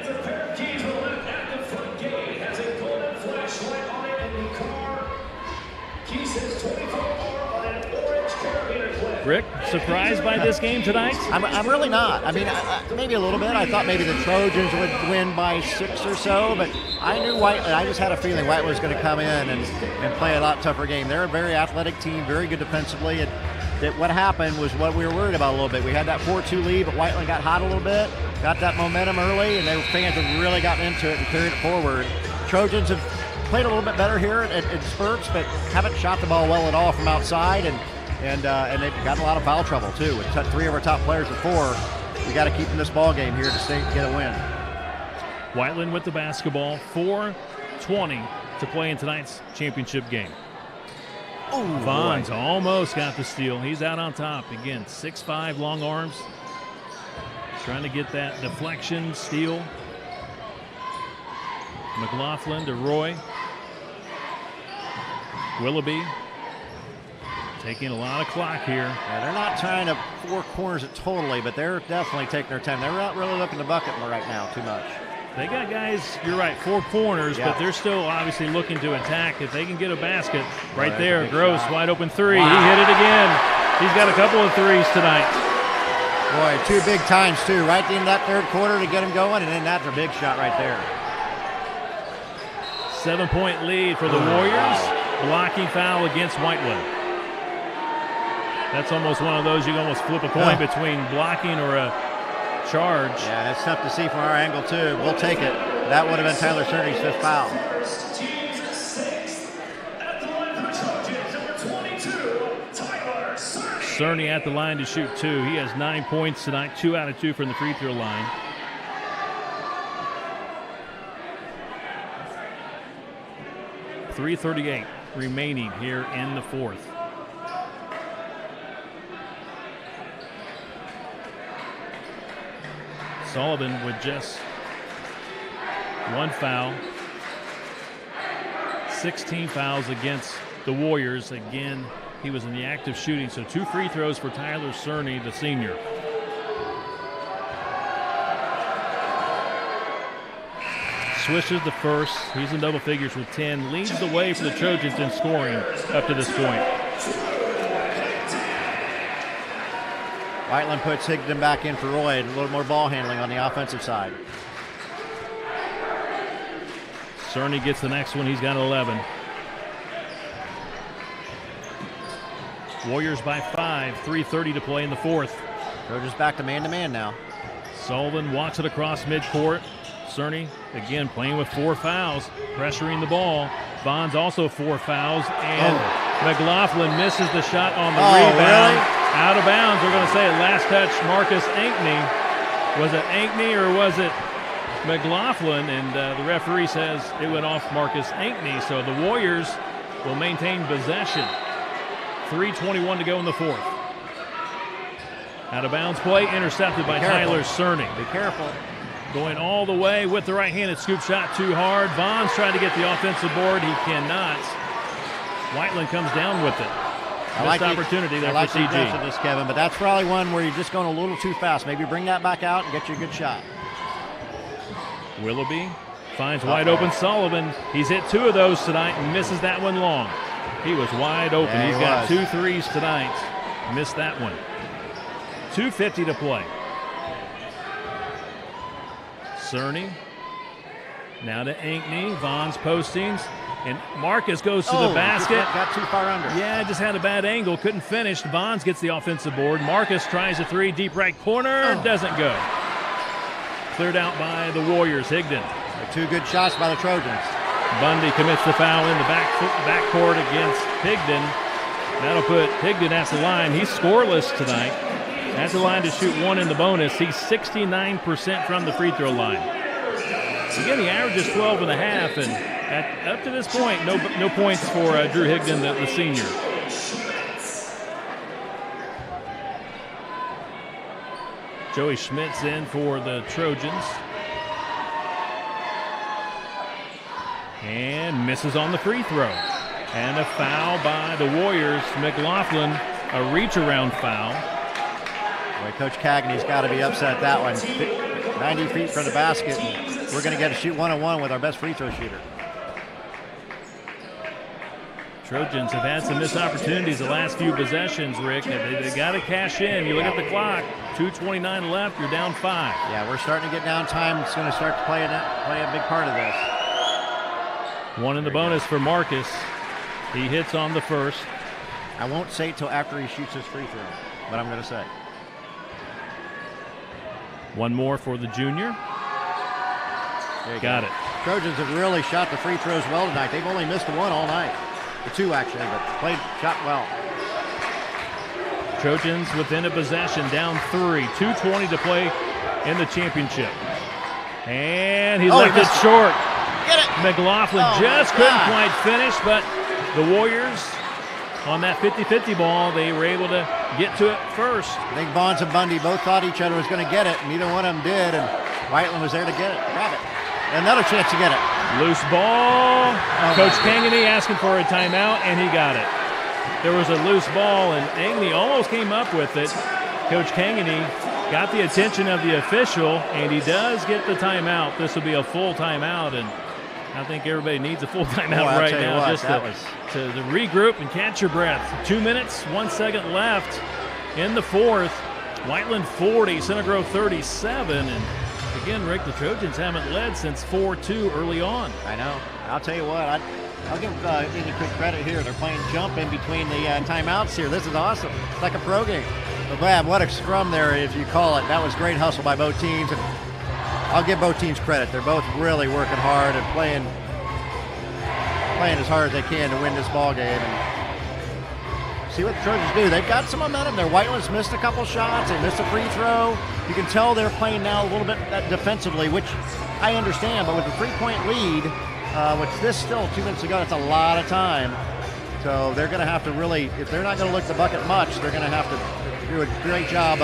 Rick, surprised by this game tonight? I'm really not. I mean, maybe a little bit. I thought maybe the Trojans would win by 6 or so, but I knew Whiteland. I just had a feeling Whiteland was going to come in and play a lot tougher game. They're a very athletic team, very good defensively. And that what happened was what we were worried about a little bit. We had that 4-2 lead, but Whiteland got hot a little bit, got that momentum early, and their fans have really gotten into it and carried it forward. Trojans have played a little bit better here in spurts, but haven't shot the ball well at all from outside, and they've got a lot of foul trouble too. With 3 of our top players at 4, we got to keep in this ball game here to get a win. Whiteland with the basketball. 4:20 to play in tonight's championship game. Bonds almost got the steal. He's out on top again. 6'5", long arms. Trying to get that deflection, steal. McLaughlin to Roy. Willoughby taking a lot of clock here. Yeah, they're not trying to four corners it totally, but they're definitely taking their time. They're not really looking to bucket right now too much. They got guys, you're right, four corners, but they're still obviously looking to attack. If they can get a basket right there, Gross, wide open three. Wow. He hit it again. He's got a couple of threes tonight. Boy, two big times, too. Right in that third quarter to get him going, and then that's a big shot right there. 7-point lead for the Warriors. Blocking foul against Whiteland. That's almost one of those you can almost flip a coin between blocking or a charge. Yeah, it's tough to see from our angle, too. We'll take it. That would have been Tyler Cerny's fifth foul. Cerny at the line to shoot two. He has 9 points tonight, 2 out of 2 from the free throw line. .338 remaining here in the fourth. Sullivan with just one foul. 16 fouls against the Warriors. Again, he was in the act of shooting, so 2 free throws for Tyler Cerny, the senior. Swishes the first. He's in double figures with 10. Leads the way for the Trojans in scoring up to this point. Whiteland puts Higdon back in for Roy. A little more ball handling on the offensive side. Cerny gets the next one. He's got 11. Warriors by 5. 3:30 to play in the fourth. Trojans back to man now. Sullivan walks it across midcourt. Cerny, again, playing with 4 fouls, pressuring the ball. Bonds also 4 fouls, and McLaughlin misses the shot on the rebound. Really? Out of bounds, we're going to say it. Last touch, Marcus Ankney. Was it Ankney or was it McLaughlin? And the referee says it went off Marcus Ankney, so the Warriors will maintain possession. 3:21 to go in the fourth. Out of bounds play, intercepted by Tyler Cerny. Be careful. Going all the way with the right-handed scoop shot, too hard. Vaughn's trying to get the offensive board. He cannot. Whiteland comes down with it. Missed opportunity there for CG. I like this, Kevin, but that's probably one where you're just going a little too fast. Maybe bring that back out and get you a good shot. Willoughby finds wide open Sullivan. He's hit 2 of those tonight and misses that one long. He was wide open. Yeah, He's got 2 threes tonight. Missed that one. 2:50 to play. Cerny. Now to Ankney. Vaughn's postings. And Marcus goes to the basket. Got too far under. Yeah, just had a bad angle. Couldn't finish. Bonds gets the offensive board. Marcus tries a 3, deep right corner. Doesn't go. Cleared out by the Warriors. Higdon. 2 good shots by the Trojans. Bundy commits the foul in the backcourt against Higdon. That'll put Higdon at the line. He's scoreless tonight. At the line to shoot 1 in the bonus. He's 69% from the free throw line. Again, he averages 12 and a half, and up to this point, no points for Drew Higdon, the senior. Joey Schmidt's in for the Trojans. And misses on the free throw. And a foul by the Warriors. McLaughlin, a reach-around foul. Boy, Coach Cagney's got to be upset at that one. 90 feet from the basket. We're going to get to shoot 1-on-1 with our best free throw shooter. Trojans have had some missed opportunities the last few possessions, Rick. They got to cash in. You look at the clock, 2:29 left, you're down 5. Yeah, we're starting to get down time. It's going to start to play a big part of this. 1 in the bonus for Marcus. He hits on the first. I won't say it till after he shoots his free throw, but I'm going to say. 1 more for the junior. Got it. Trojans have really shot the free throws well tonight. They've only missed 1 all night. 2 actually, but shot well. Trojans within a possession, down 3. 2:20 to play in the championship. And he left it short. Get it. McLaughlin just couldn't quite finish, but the Warriors on that 50-50 ball, they were able to get to it first. I think Vaughns and Bundy both thought each other was going to get it, and neither one of them did, and Whiteland was there to get it, grab it. Another chance to get it. Loose ball. Coach Kangany asking for a timeout, and he got it. There was a loose ball, and Agney almost came up with it. Coach Kangany got the attention of the official, and he does get the timeout. This will be a full timeout, and I think everybody needs a full timeout right now just to regroup and catch your breath. 2 minutes, 1 second left in the fourth. Whiteland 40, Center Grove 37, and again, Rick, the Trojans haven't led since 4-2 early on. I know. I'll tell you what, I'll give Indian Creek credit here. They're playing jump in between the timeouts here. This is awesome. It's like a pro game. But man, what a scrum there, if you call it. That was great hustle by both teams. And I'll give both teams credit. They're both really working hard and playing as hard as they can to win this ball game. And see what the Trojans do. They've got some momentum there. Whiteland's missed a couple shots. They missed a free throw. You can tell they're playing now a little bit defensively, which I understand. But with a 3-point lead, which this still 2 minutes ago, that's a lot of time. So they're going to have to really, if they're not going to lick the bucket much, they're going to have to do a great job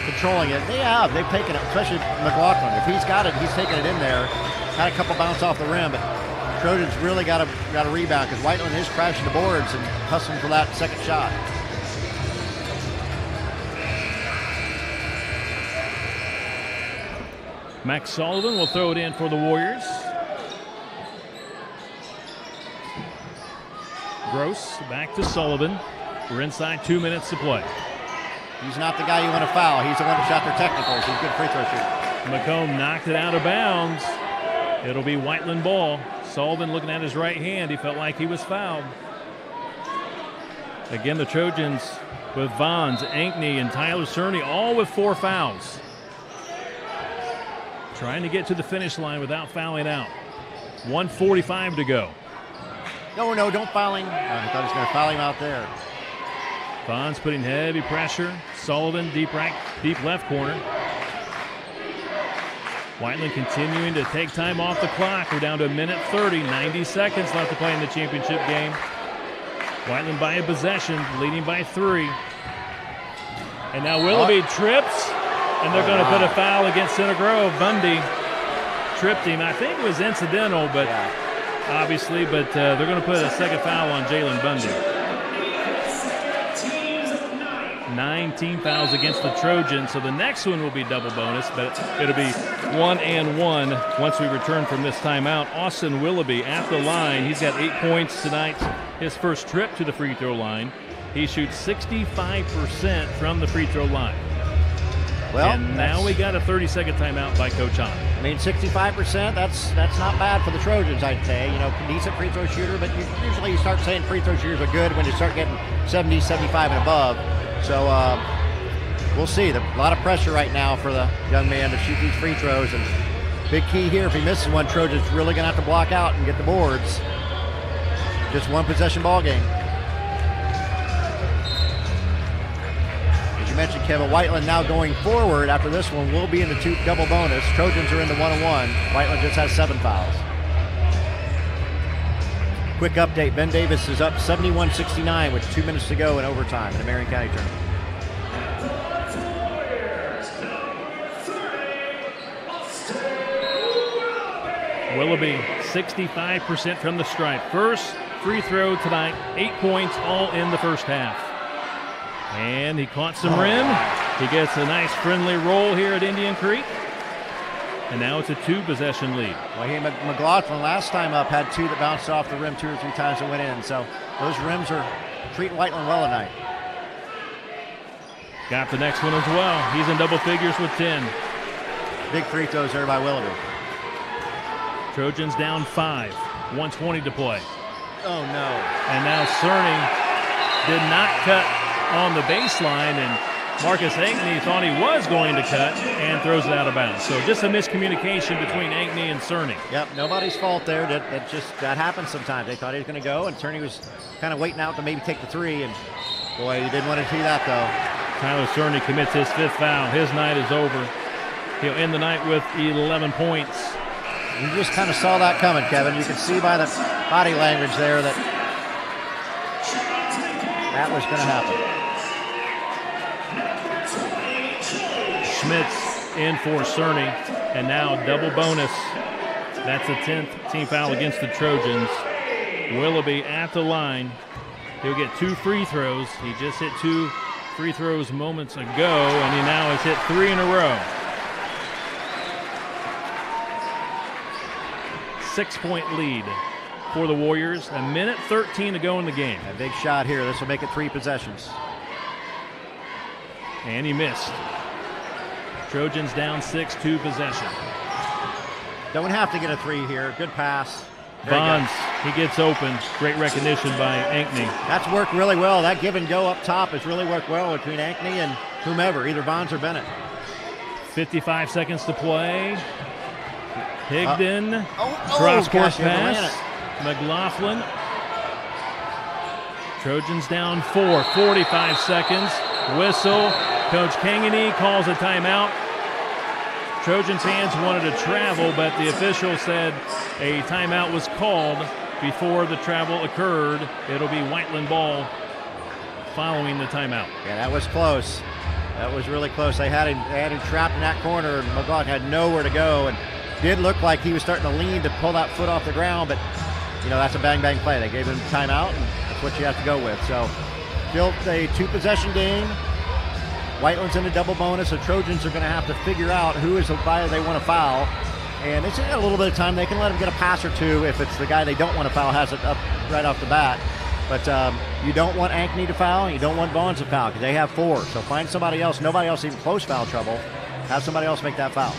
controlling it. They've taken it, especially McLaughlin. If he's got it, he's taking it in there. Had a couple bounce off the rim, but Trojans really got to rebound because Whiteland is crashing the boards and hustling for that second shot. Max Sullivan will throw it in for the Warriors. Gross back to Sullivan. We're inside 2 minutes to play. He's not the guy you want to foul. He's the one that shot their technicals. He's a good free throw shooter. McComb knocked it out of bounds. It'll be Whiteland ball. Sullivan looking at his right hand. He felt like he was fouled. Again, the Trojans with Vaughns, Ankney, and Tyler Cerny all with 4 fouls. Trying to get to the finish line without fouling out. 1:45 to go. No, don't foul him. I thought he was going to foul him out there. Vaughns putting heavy pressure. Sullivan deep left corner. Whiteland continuing to take time off the clock. We're down to 1:30, 90 seconds left to play in the championship game. Whiteland by a possession, leading by 3. And now Willoughby trips, and they're going to put a foul against Center Grove. Bundy tripped him. I think it was incidental, but obviously, but they're going to put a second foul on Jalen Bundy. 9 team fouls against the Trojans, so the next one will be double bonus, but it'll be 1 and 1 once we return from this timeout. Austin Willoughby at the line. He's got 8 points tonight. His first trip to the free throw line. He shoots 65% from the free throw line. Well, and now we got a 30-second timeout by Coach Hahn. I mean, 65%, that's not bad for the Trojans, I'd say. You know, decent free throw shooter, but usually you start saying free throw shooters are good when you start getting 70, 75 and above. So we'll see. A lot of pressure right now for the young man to shoot these free throws. And big key here, if he misses one, Trojans really going to have to block out and get the boards. Just one possession ball game. As you mentioned, Kevin, Whiteland now going forward after this one will be in the 2 double bonus. Trojans are in the 1-1. Whiteland just has 7 fouls. Quick update, Ben Davis is up 71-69 with 2 minutes to go in overtime in the Marion County tournament. Willoughby, 65% from the stripe. First free throw tonight, 8 points all in the first half. And he caught some rim. He gets a nice friendly roll here at Indian Creek. And now it's a 2-possession lead. Well, he and McLaughlin last time up had 2 that bounced off the rim 2 or 3 times and went in. So those rims are treating Whiteland well tonight. Got the next one as well. He's in double figures with 10. Big free throws there by Willoughby. Trojans down 5. 1:20 to play. Oh, no. And now Cerny did not cut on the baseline, and Marcus Ankney thought he was going to cut and throws it out of bounds. So just a miscommunication between Ankney and Cerny. Yep, nobody's fault there. That happens sometimes. They thought he was going to go, and Cerny was kind of waiting out to maybe take the 3, and boy, he didn't want to see that, though. Tyler Cerny commits his 5th foul. His night is over. He'll end the night with 11 points. You just kind of saw that coming, Kevin. You could see by the body language there that was going to happen. Schmitz in for Cerny, and now double bonus. That's the 10th team foul against the Trojans. Willoughby at the line. He'll get 2 free throws. He just hit 2 free throws moments ago, and he now has hit 3 in a row. 6-point lead for the Warriors. 1:13 to go in the game. A big shot here. This will make it 3 possessions. And he missed. Trojans down 6, 2 possession. Don't have to get a 3 here. Good pass. Bonds, he gets open. Great recognition by Ankney. That's worked really well. That give and go up top has really worked well between Ankney and whomever, either Bonds or Bennett. 55 seconds to play. Higdon, cross cross-court pass. McLaughlin. Trojans down 4, 45 seconds. Whistle. Coach Kangany calls a timeout. Trojans fans wanted to travel, but the official said a timeout was called before the travel occurred. It'll be Whiteland ball following the timeout. Yeah, that was close. That was really close. They had him trapped in that corner, and McLaughlin had nowhere to go, and did look like he was starting to lean to pull that foot off the ground, but that's a bang-bang play. They gave him timeout, and that's what you have to go with. So, still a 2-possession game. Whiteland's in a double bonus, so Trojans are going to have to figure out who is the guy they want to foul. And it's got a little bit of time. They can let him get a pass or two if it's the guy they don't want to foul has it up right off the bat. But you don't want Ankney to foul, and you don't want Bonds to foul because they have 4. So find somebody else. Nobody else even close foul trouble. Have somebody else make that foul.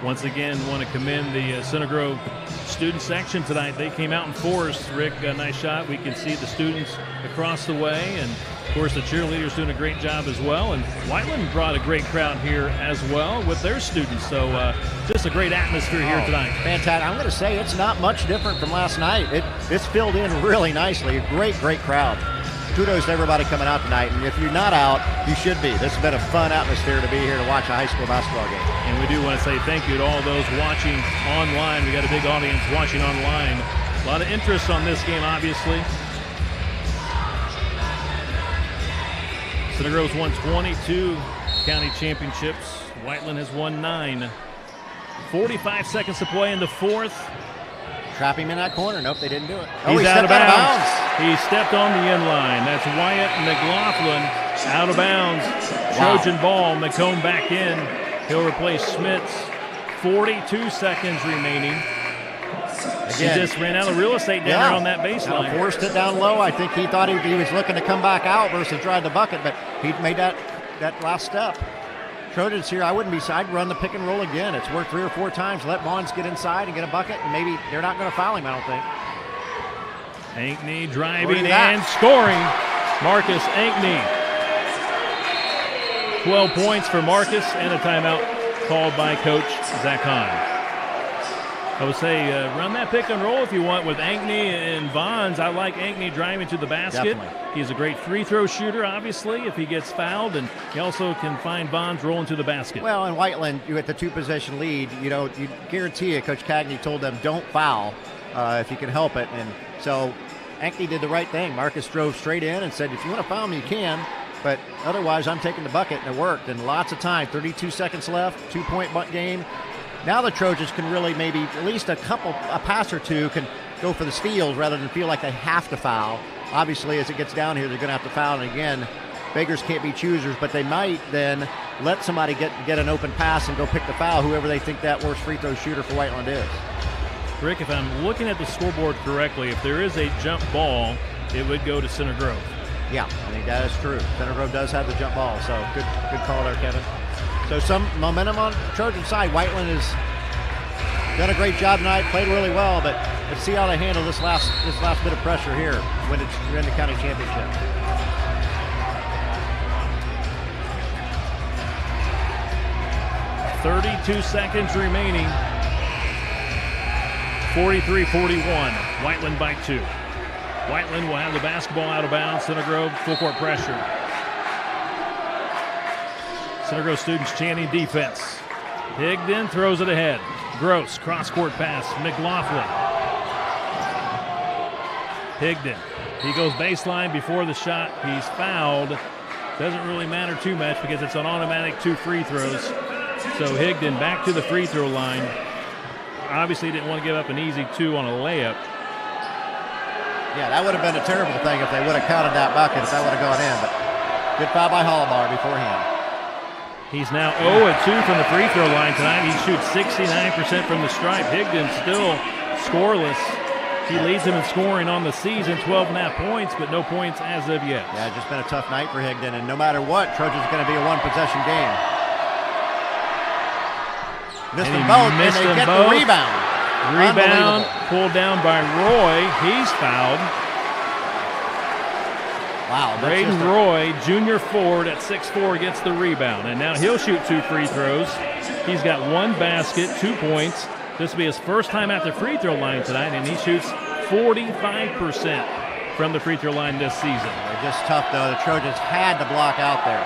Once again, want to commend the Center Grove student section tonight. They came out in force. Rick, a nice shot. We can see the students across the way, and of course the cheerleaders doing a great job as well. And Whiteland brought a great crowd here as well with their students. So just a great atmosphere here tonight. Fantastic. I'm going to say it's not much different from last night. It's filled in really nicely. A great crowd. Kudos to everybody coming out tonight, and if you're not out, you should be. This has been a fun atmosphere to be here to watch a high school basketball game. And we do want to say thank you to all those watching online. We got a big audience watching online. A lot of interest on this game, obviously. Center Grove's won 22 county championships. Whiteland has won 9. 45 seconds to play in the 4th. Trap him in that corner. Nope, they didn't do it. He's out of bounds. He stepped on the end line. That's Wyatt McLaughlin out of bounds. Trojan ball. McComb back in. He'll replace Schmitz. 42 seconds remaining. He just ran out of real estate down there on that baseline. Forced it down low. I think he thought he was looking to come back out versus drive the bucket, but he made that last step. Trojans here, I'd run the pick and roll again. It's worked 3 or 4 times. Let Bonds get inside and get a bucket, and maybe they're not going to foul him, I don't think. Ankney driving and scoring. Marcus Ankney. 12 points for Marcus, and a timeout called by Coach Zach Hahn. I would say run that pick and roll if you want with Ankney and Bonds. I like Ankney driving to the basket. Definitely. He's a great free throw shooter, obviously, if he gets fouled, and he also can find Bonds rolling to the basket. Well, in Whiteland, you at the 2-possession lead, you guarantee it. Coach Cagney told them don't foul if you can help it, and so Ankney did the right thing. Marcus drove straight in and said, if you want to foul me, you can, but otherwise I'm taking the bucket, and it worked. And lots of time, 32 seconds left, 2-point game. Now the Trojans can really maybe at least a pass or two can go for the steals rather than feel like they have to foul. Obviously, as it gets down here, they're going to have to foul. And again, beggars can't be choosers, but they might then let somebody get an open pass and go pick the foul, whoever they think that worst free throw shooter for Whiteland is. Rick, if I'm looking at the scoreboard correctly, if there is a jump ball, it would go to Center Grove. Yeah, I think that is true. Center Grove does have the jump ball, so good call there, Kevin. So some momentum on the Trojan side. Whiteland has done a great job tonight, played really well, but let's see how they handle this last bit of pressure here when you're in the county championship. .32 seconds remaining. 43-41. Whiteland by 2. Whiteland will have the basketball out of bounds. Center Grove full court pressure. Center Grove students chanting defense. Higdon throws it ahead. Gross, cross-court pass. McLaughlin. Higdon. He goes baseline before the shot. He's fouled. doesn't really matter too much because it's an automatic 2 free throws. So Higdon back to the free throw line. Obviously didn't want to give up an easy 2 on a layup. Yeah, that would have been a terrible thing if they would have counted that bucket, if that would have gone in. But good foul by Hollabar beforehand. He's now 0-2 from the free throw line tonight. He shoots 69% from the stripe. Higdon still scoreless. He leads him in scoring on the season, 12.5 points, but no points as of yet. Yeah, just been a tough night for Higdon, and no matter what, Trojans going to be a one-possession game. Missed them both, and they get the rebound. Rebound pulled down by Roy. He's fouled. Wow. Braden Roy, junior forward at 6'4", gets the rebound. And now he'll shoot 2 free throws. He's got 1 basket, 2 points. This will be his first time at the free throw line tonight, and he shoots 45% from the free throw line this season. They're just tough, though. The Trojans had to block out there.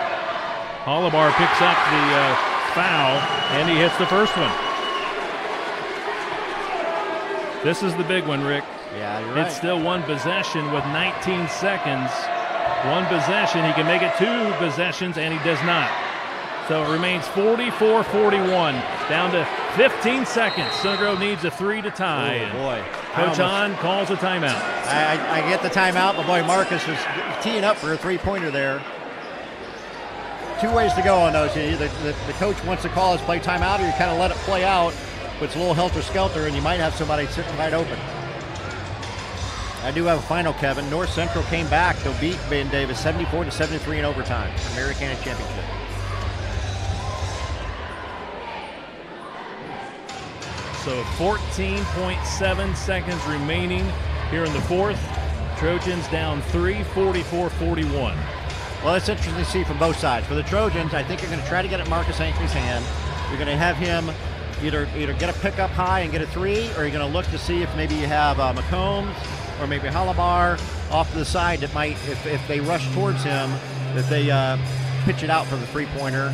Hollabar picks up the foul, and he hits the first one. This is the big one, Rick. Yeah, you're right. It's still 1 possession with 19 seconds. 1 possession. He can make it 2 possessions, and he does not. So it remains 44-41, down to 15 seconds. Center Grove needs a 3 to tie. Oh, boy. Coach Hahn calls a timeout. I get the timeout, but boy, Marcus was teeing up for a 3-pointer there. 2 ways to go on those. Either the coach wants to call his play timeout, or you kind of let it play out. But it's a little helter-skelter, and you might have somebody sitting right open. I do have a final, Kevin. North Central came back. They'll beat Ben Davis 74-73 in overtime. American Championship. So 14.7 seconds remaining here in the fourth. Trojans down 3, 44-41. Well, it's interesting to see from both sides. For the Trojans, I think you're going to try to get at Marcus Ankley's hand. You're going to have him either get a pick up high and get a 3, or you're going to look to see if maybe you have McCombs or maybe Hollabar off to the side that might, if they rush towards him, that they pitch it out for the 3-pointer.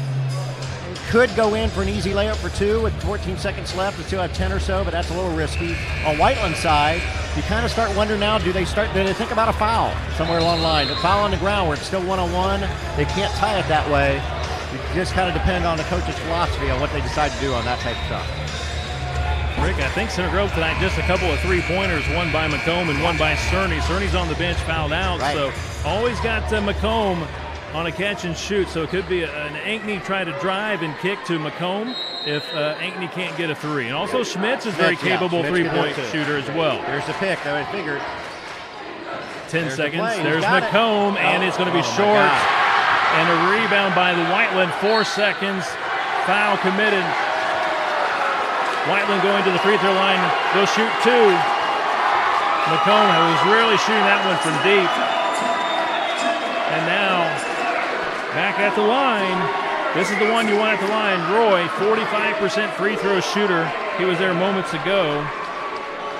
Could go in for an easy layup for 2 with 14 seconds left. They still have 10 or so, but that's a little risky. On Whiteland's side, you kind of start wondering now, do they think about a foul somewhere along the line? A foul on the ground where it's still 1-on-1. They can't tie it that way. It just kind of depend on the coach's philosophy on what they decide to do on that type of stuff. Rick, I think Center Grove tonight just a couple of 3-pointers, one by McComb and one by Cerny. Cerny's on the bench, fouled out, right. So always got McComb on a catch and shoot. So it could be an Ankney try to drive and kick to McComb if Ankney can't get a 3. And also Schmitz is very capable 3-point shooter as well. There's the pick, I figured. 10 seconds. There's McComb, and it's going to be short. And a rebound by the Whiteland, 4 seconds. Foul committed. Whiteland going to the free throw line. They'll shoot 2. McComb was really shooting that one from deep. And now, back at the line. This is the one you want at the line. Roy, 45% free throw shooter. He was there moments ago.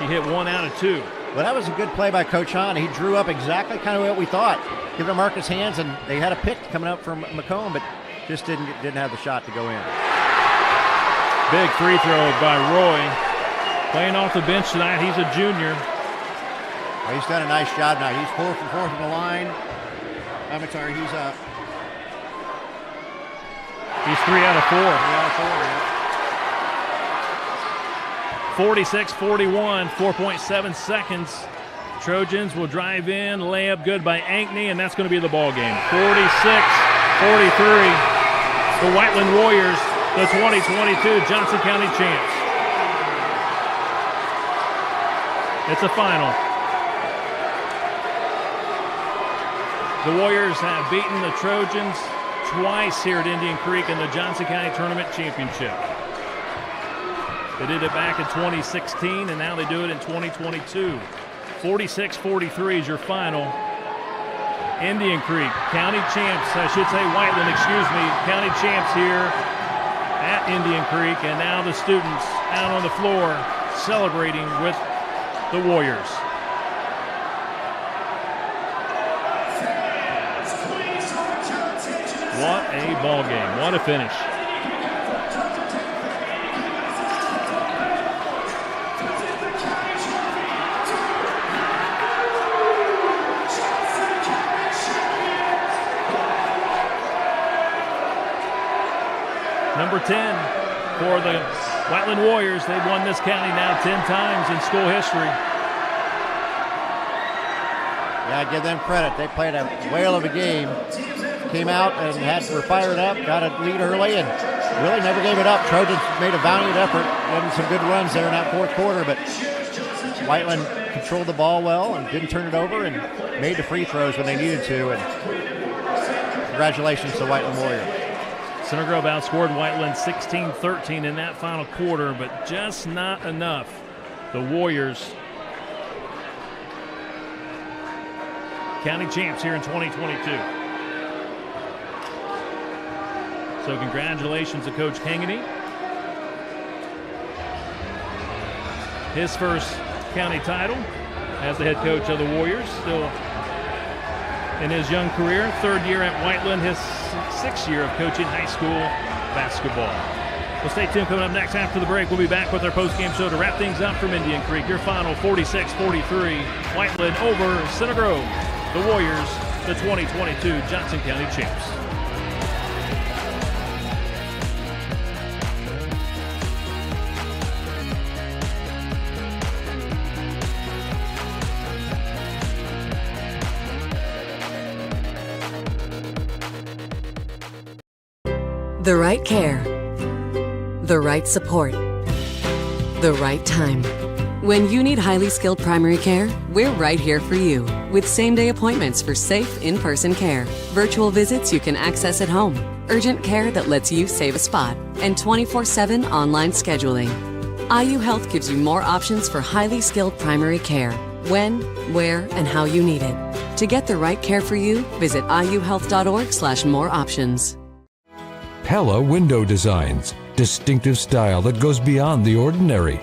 He hit 1 out of 2. Well, that was a good play by Coach Hahn. He drew up exactly kind of what we thought. Give it Marcus hands, and they had a pick coming up from McComb, but just didn't have the shot to go in. Big free throw by Roy. Playing off the bench tonight. He's a junior. Well, he's done a nice job now. He's 4 for 4 from the line. I'm sorry, he's up. He's 3 out of 4. 3 out of 4, yeah. 46-41, 4.7 seconds. Trojans will drive in, layup good by Ankney, and that's going to be the ball game. 46-43. The Whiteland Warriors, the 2022 Johnson County champs. It's a final. The Warriors have beaten the Trojans twice here at Indian Creek in the Johnson County Tournament Championship. They did it back in 2016, and now they do it in 2022. 46-43 is your final. Indian Creek, county champs, I should say Whiteland, excuse me, county champs here at Indian Creek, and now the students out on the floor celebrating with the Warriors. What a ball game. What a finish. Number 10 for the Whiteland Warriors. They've won this county now 10 times in school history. Yeah, I give them credit. They played a whale of a game. Came out and were fired up, got a lead early, and really never gave it up. Trojans made a valiant effort, getting some good runs there in that fourth quarter, but Whiteland controlled the ball well and didn't turn it over and made the free throws when they needed to. And congratulations to Whiteland Warriors. Center Grove outscored Whiteland 16-13 in that final quarter, but just not enough. The Warriors, county champs here in 2022. So congratulations to Coach Kangany. His first county title as the head coach of the Warriors, still in his young career. Third year at Whiteland, his sixth year of coaching high school basketball. Well, stay tuned. Coming up next after the break, we'll be back with our post-game show to wrap things up from Indian Creek. Your final 46-43, Whiteland over Center Grove. The Warriors, the 2022 Johnson County champs. The right care, the right support, the right time. When you need highly skilled primary care, we're right here for you with same-day appointments for safe, in-person care, virtual visits you can access at home, urgent care that lets you save a spot, and 24/7 online scheduling. IU Health gives you more options for highly skilled primary care, when, where, and how you need it. To get the right care for you, visit iuhealth.org/more options. Pella Window Designs, distinctive style that goes beyond the ordinary.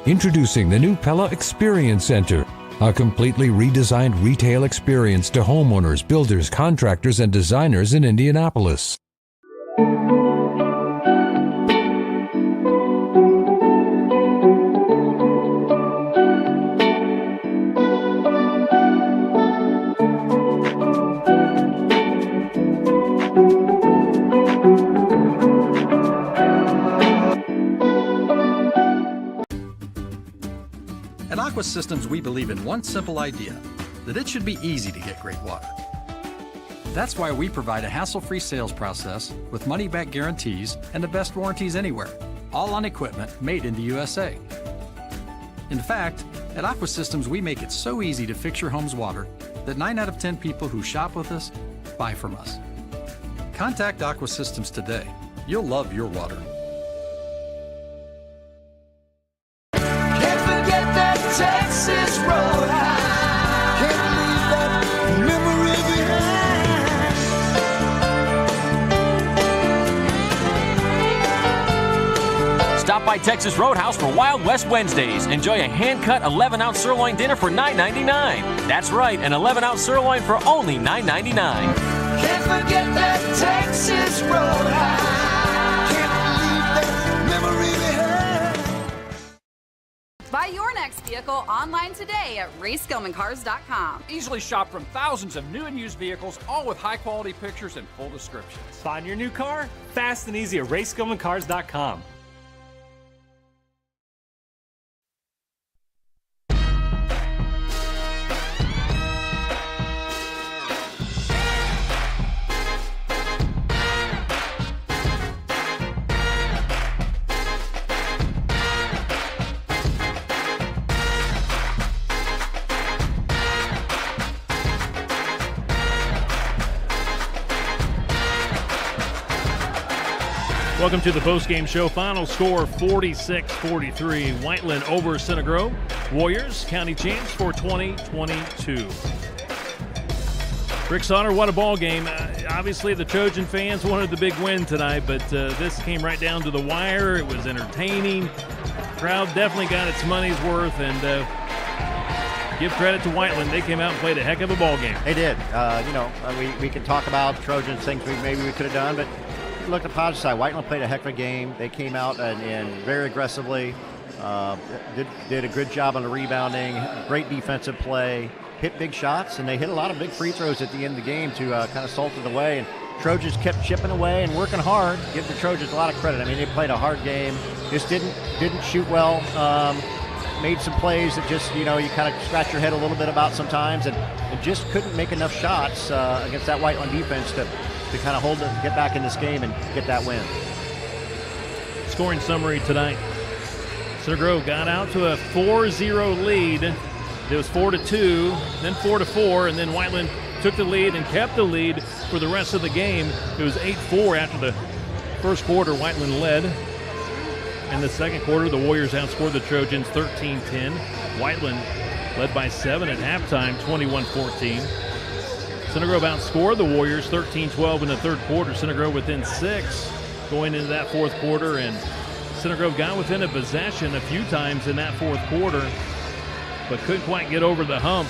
Introducing the new Pella Experience Center, a completely redesigned retail experience to homeowners, builders, contractors, and designers in Indianapolis. At Aqua Systems, we believe in one simple idea, that it should be easy to get great water. That's why we provide a hassle-free sales process with money-back guarantees and the best warranties anywhere, all on equipment made in the USA. In fact, at Aqua Systems, we make it so easy to fix your home's water that 9 out of 10 people who shop with us buy from us. Contact Aqua Systems today. You'll love your water. Texas Roadhouse. Can't leave that memory behind. Stop by Texas Roadhouse for Wild West Wednesdays. Enjoy a hand-cut 11-ounce sirloin dinner for $9.99. That's right, an 11-ounce sirloin for only $9.99. Can't forget that Texas Roadhouse. Buy your next vehicle online today at racegillmancars.com. Easily shop from thousands of new and used vehicles, all with high-quality pictures and full descriptions. Find your new car? Fast and easy at racegillmancars.com. Welcome to the postgame show. Final score 46-43. Whiteland over Center Grove. Warriors, county champs for 2022. Rick Sauter, what a ball game. Obviously, the Trojan fans wanted the big win tonight, but this came right down to the wire. It was entertaining. Crowd definitely got its money's worth, and give credit to Whiteland. They came out and played a heck of a ball game. They did. We can talk about Trojans, things maybe we could have done, but look at the positive side. Whiteland played a heck of a game. They came out and very aggressively, did a good job on the rebounding, great defensive play, hit big shots, and they hit a lot of big free throws at the end of the game to kind of salt it away. And Trojans kept chipping away and working hard. Give the Trojans a lot of credit. I mean, they played a hard game. Just didn't shoot well. Made some plays that just, you kind of scratch your head a little bit about sometimes, and just couldn't make enough shots against that Whiteland defense to kind of hold it, get back in this game and get that win. Scoring summary tonight. Center Grove got out to a 4-0 lead. It was 4-2, then 4-4, and then Whiteland took the lead and kept the lead for the rest of the game. It was 8-4 after the first quarter. Whiteland led. In the second quarter, the Warriors outscored the Trojans 13-10. Whiteland led by 7 at halftime, 21-14. Center Grove outscored the Warriors 13-12 in the third quarter. Center Grove within 6 going into that fourth quarter, and Center Grove got within a possession a few times in that fourth quarter, but couldn't quite get over the hump.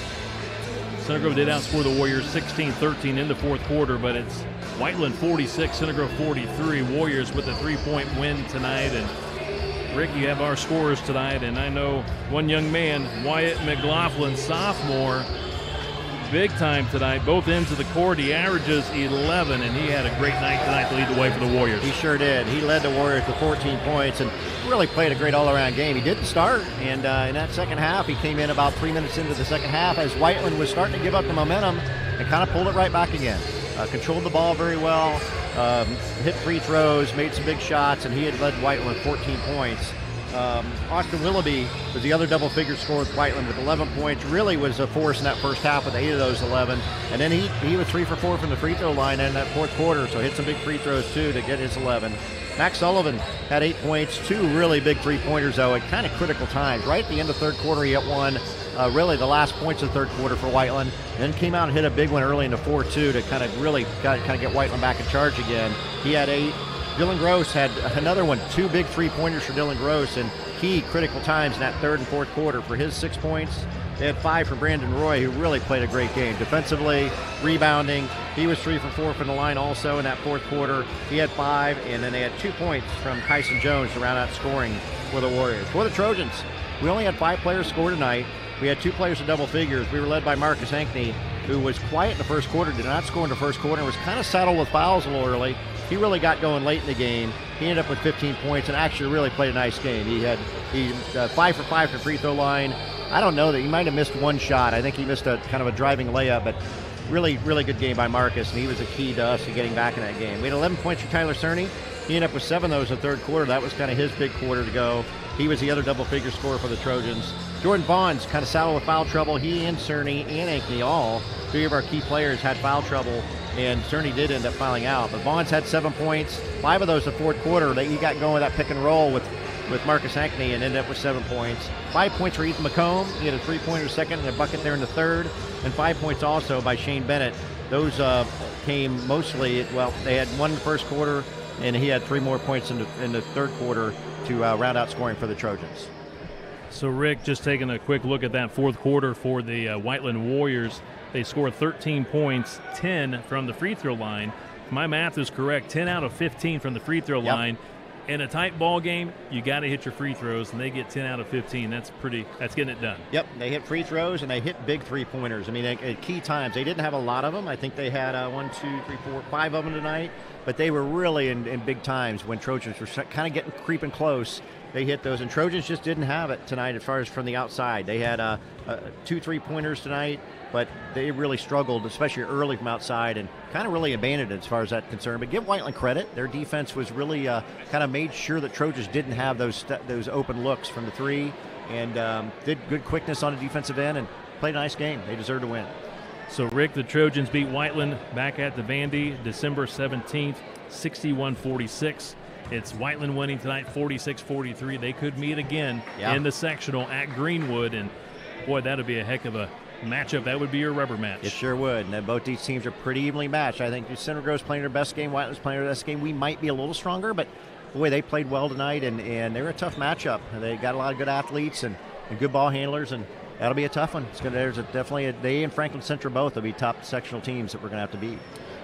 Center Grove did outscore the Warriors 16-13 in the fourth quarter, but it's Whiteland 46, Center Grove 43. Warriors with a 3-point win tonight. And Rick, you have our scores tonight, and I know one young man, Wyatt McLaughlin, sophomore, big time tonight, both ends of the court. He averages 11, and he had a great night tonight to lead the way for the Warriors. He sure did. He led the Warriors to 14 points and really played a great all-around game. He didn't start, and in that second half, he came in about 3 minutes into the second half as Whiteland was starting to give up the momentum and kind of pulled it right back again. Controlled the ball very well, hit free throws, made some big shots, and he had led Whiteland with 14 points. Austin Willoughby was the other double-figure scorer with Whiteland with 11 points. Really was a force in that first half with 8 of those 11. And then he was 3 for 4 from the free throw line in that fourth quarter, so hit some big free throws too to get his 11. Max Sullivan had 8 points, 2 really big three-pointers though at kind of critical times. Right at the end of third quarter, he hit one. Really the last points of the third quarter for Whiteland. Then came out and hit a big one early in the 4-2 to kind of really get Whiteland back in charge again. He had 8. Dylan Gross had another one, 2 big three-pointers for Dylan Gross, and key critical times in that third and fourth quarter for his 6 points. They had 5 for Brandon Roy, who really played a great game. Defensively, rebounding, he was 3 for 4 from the line also in that fourth quarter. He had 5, and then they had 2 points from Kyson Jones to round out scoring for the Warriors. For the Trojans, we only had 5 players score tonight. We had 2 players in double figures. We were led by Marcus Ankney, who was quiet in the first quarter, did not score in the first quarter, and was kind of saddled with fouls a little early. He really got going late in the game. He ended up with 15 points and actually really played a nice game. He 5 for 5 from the free throw line. I don't know that he might have missed one shot. I think he missed a kind of a driving layup, but really, really good game by Marcus, and he was a key to us in getting back in that game. We had 11 points for Tyler Cerny. He ended up with 7 of those in the third quarter. That was kind of his big quarter to go. He was the other double-figure scorer for the Trojans. Jordan Vaughn's kind of saddled with foul trouble. He and Cerny and Ankney, all 3 of our key players, had foul trouble, and Cerny did end up fouling out. But Vaughn's had 7 points, 5 of those in the fourth quarter. He got going with that pick and roll with Marcus Ankney and ended up with 7 points. 5 points for Ethan McComb. He had a 3-pointer second and a bucket there in the third. And 5 points also by Shane Bennett. Those came mostly, they had 1 in the first quarter, and he had 3 more points in the third quarter to round out scoring for the Trojans. So, Rick, just taking a quick look at that fourth quarter for the Whiteland Warriors, they scored 13 points, 10 from the free throw line. If my math is correct, 10 out of 15 from the free throw line. In a tight ball game, you got to hit your free throws, and they get 10 out of 15. That's getting it done. Yep, they hit free throws, and they hit big three-pointers. I mean, at key times. They didn't have a lot of them. I think they had 5 of them tonight, but they were really in big times when Trojans were kind of creeping close. They hit those, and Trojans just didn't have it tonight as far as from the outside. They had 2 3-pointers tonight, but they really struggled, especially early from outside, and kind of really abandoned it as far as that's concerned. But give Whiteland credit. Their defense was really kind of made sure that Trojans didn't have those open looks from the 3, and did good quickness on the defensive end and played a nice game. They deserve to win. So, Rick, the Trojans beat Whiteland back at the Vandy December 17th, 61-46. It's Whiteland winning tonight, 46-43. They could meet again in the sectional at Greenwood, and boy, that would be a heck of a matchup. That would be your rubber match. It sure would. And both these teams are pretty evenly matched. I think Center Grove's playing their best game, Whiteland's playing their best game. We might be a little stronger, but boy, they played well tonight, and they're a tough matchup. They got a lot of good athletes and good ball handlers, and that'll be a tough one. They and Franklin Central both will be top sectional teams that we're going to have to beat.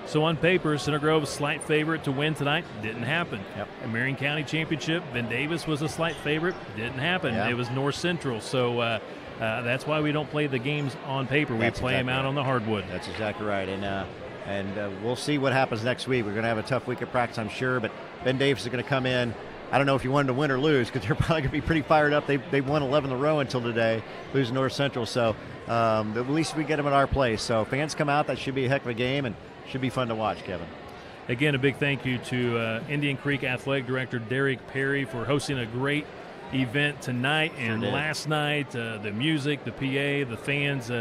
So on paper, Center Grove, slight favorite to win tonight. Didn't happen. Yep. The Marion County Championship, Ben Davis was a slight favorite. Didn't happen. Yep. It was North Central. So that's why we don't play the games on paper. We play them out on the hardwood. That's exactly right. And And we'll see what happens next week. We're going to have a tough week of practice, I'm sure, but Ben Davis is going to come in. I don't know if you wanted to win or lose because they're probably going to be pretty fired up. They won 11 in a row until today, losing North Central. So at least we get them at our place. So fans come out. That should be a heck of a game and should be fun to watch, Kevin. Again, a big thank you to Indian Creek Athletic Director Derek Perry for hosting a great event tonight and last night. The music, the PA, the fans.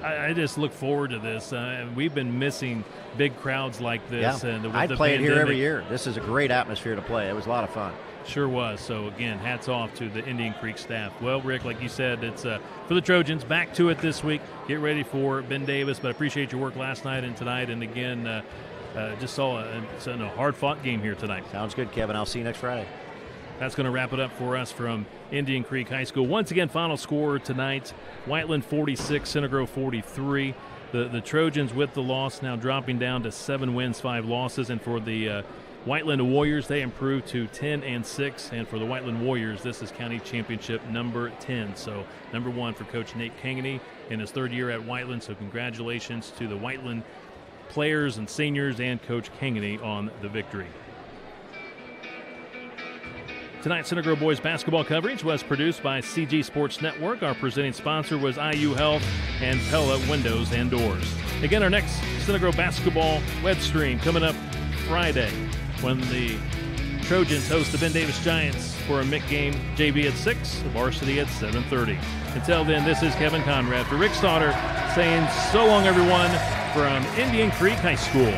I just look forward to this. We've been missing big crowds like this. Yeah. And I'd play it here every year. This is a great atmosphere to play. It was a lot of fun. Sure was. So, again, hats off to the Indian Creek staff. Well, Rick, like you said, it's for the Trojans. Back to it this week. Get ready for Ben Davis. But I appreciate your work last night and tonight. And, again, just saw a hard-fought game here tonight. Sounds good, Kevin. I'll see you next Friday. That's going to wrap it up for us from Indian Creek High School. Once again, final score tonight, Whiteland 46, Center Grove 43. The Trojans with the loss now dropping down to 7 wins, 5 losses. And for the Whiteland Warriors, they improved to 10-6. And for the Whiteland Warriors, this is county championship number 10. So number 1 for Coach Nate Kangany in his 3rd year at Whiteland. So congratulations to the Whiteland players and seniors and Coach Kangany on the victory. Tonight's Center Grove boys basketball coverage was produced by CG Sports Network. Our presenting sponsor was IU Health and Pella Windows and Doors. Again, our next Center Grove basketball web stream coming up Friday when the Trojans host the Ben Davis Giants for a MIC game. JV at 6, the varsity at 7:30. Until then, this is Kevin Conrad for Rick Stauder saying so long, everyone, from Indian Creek High School.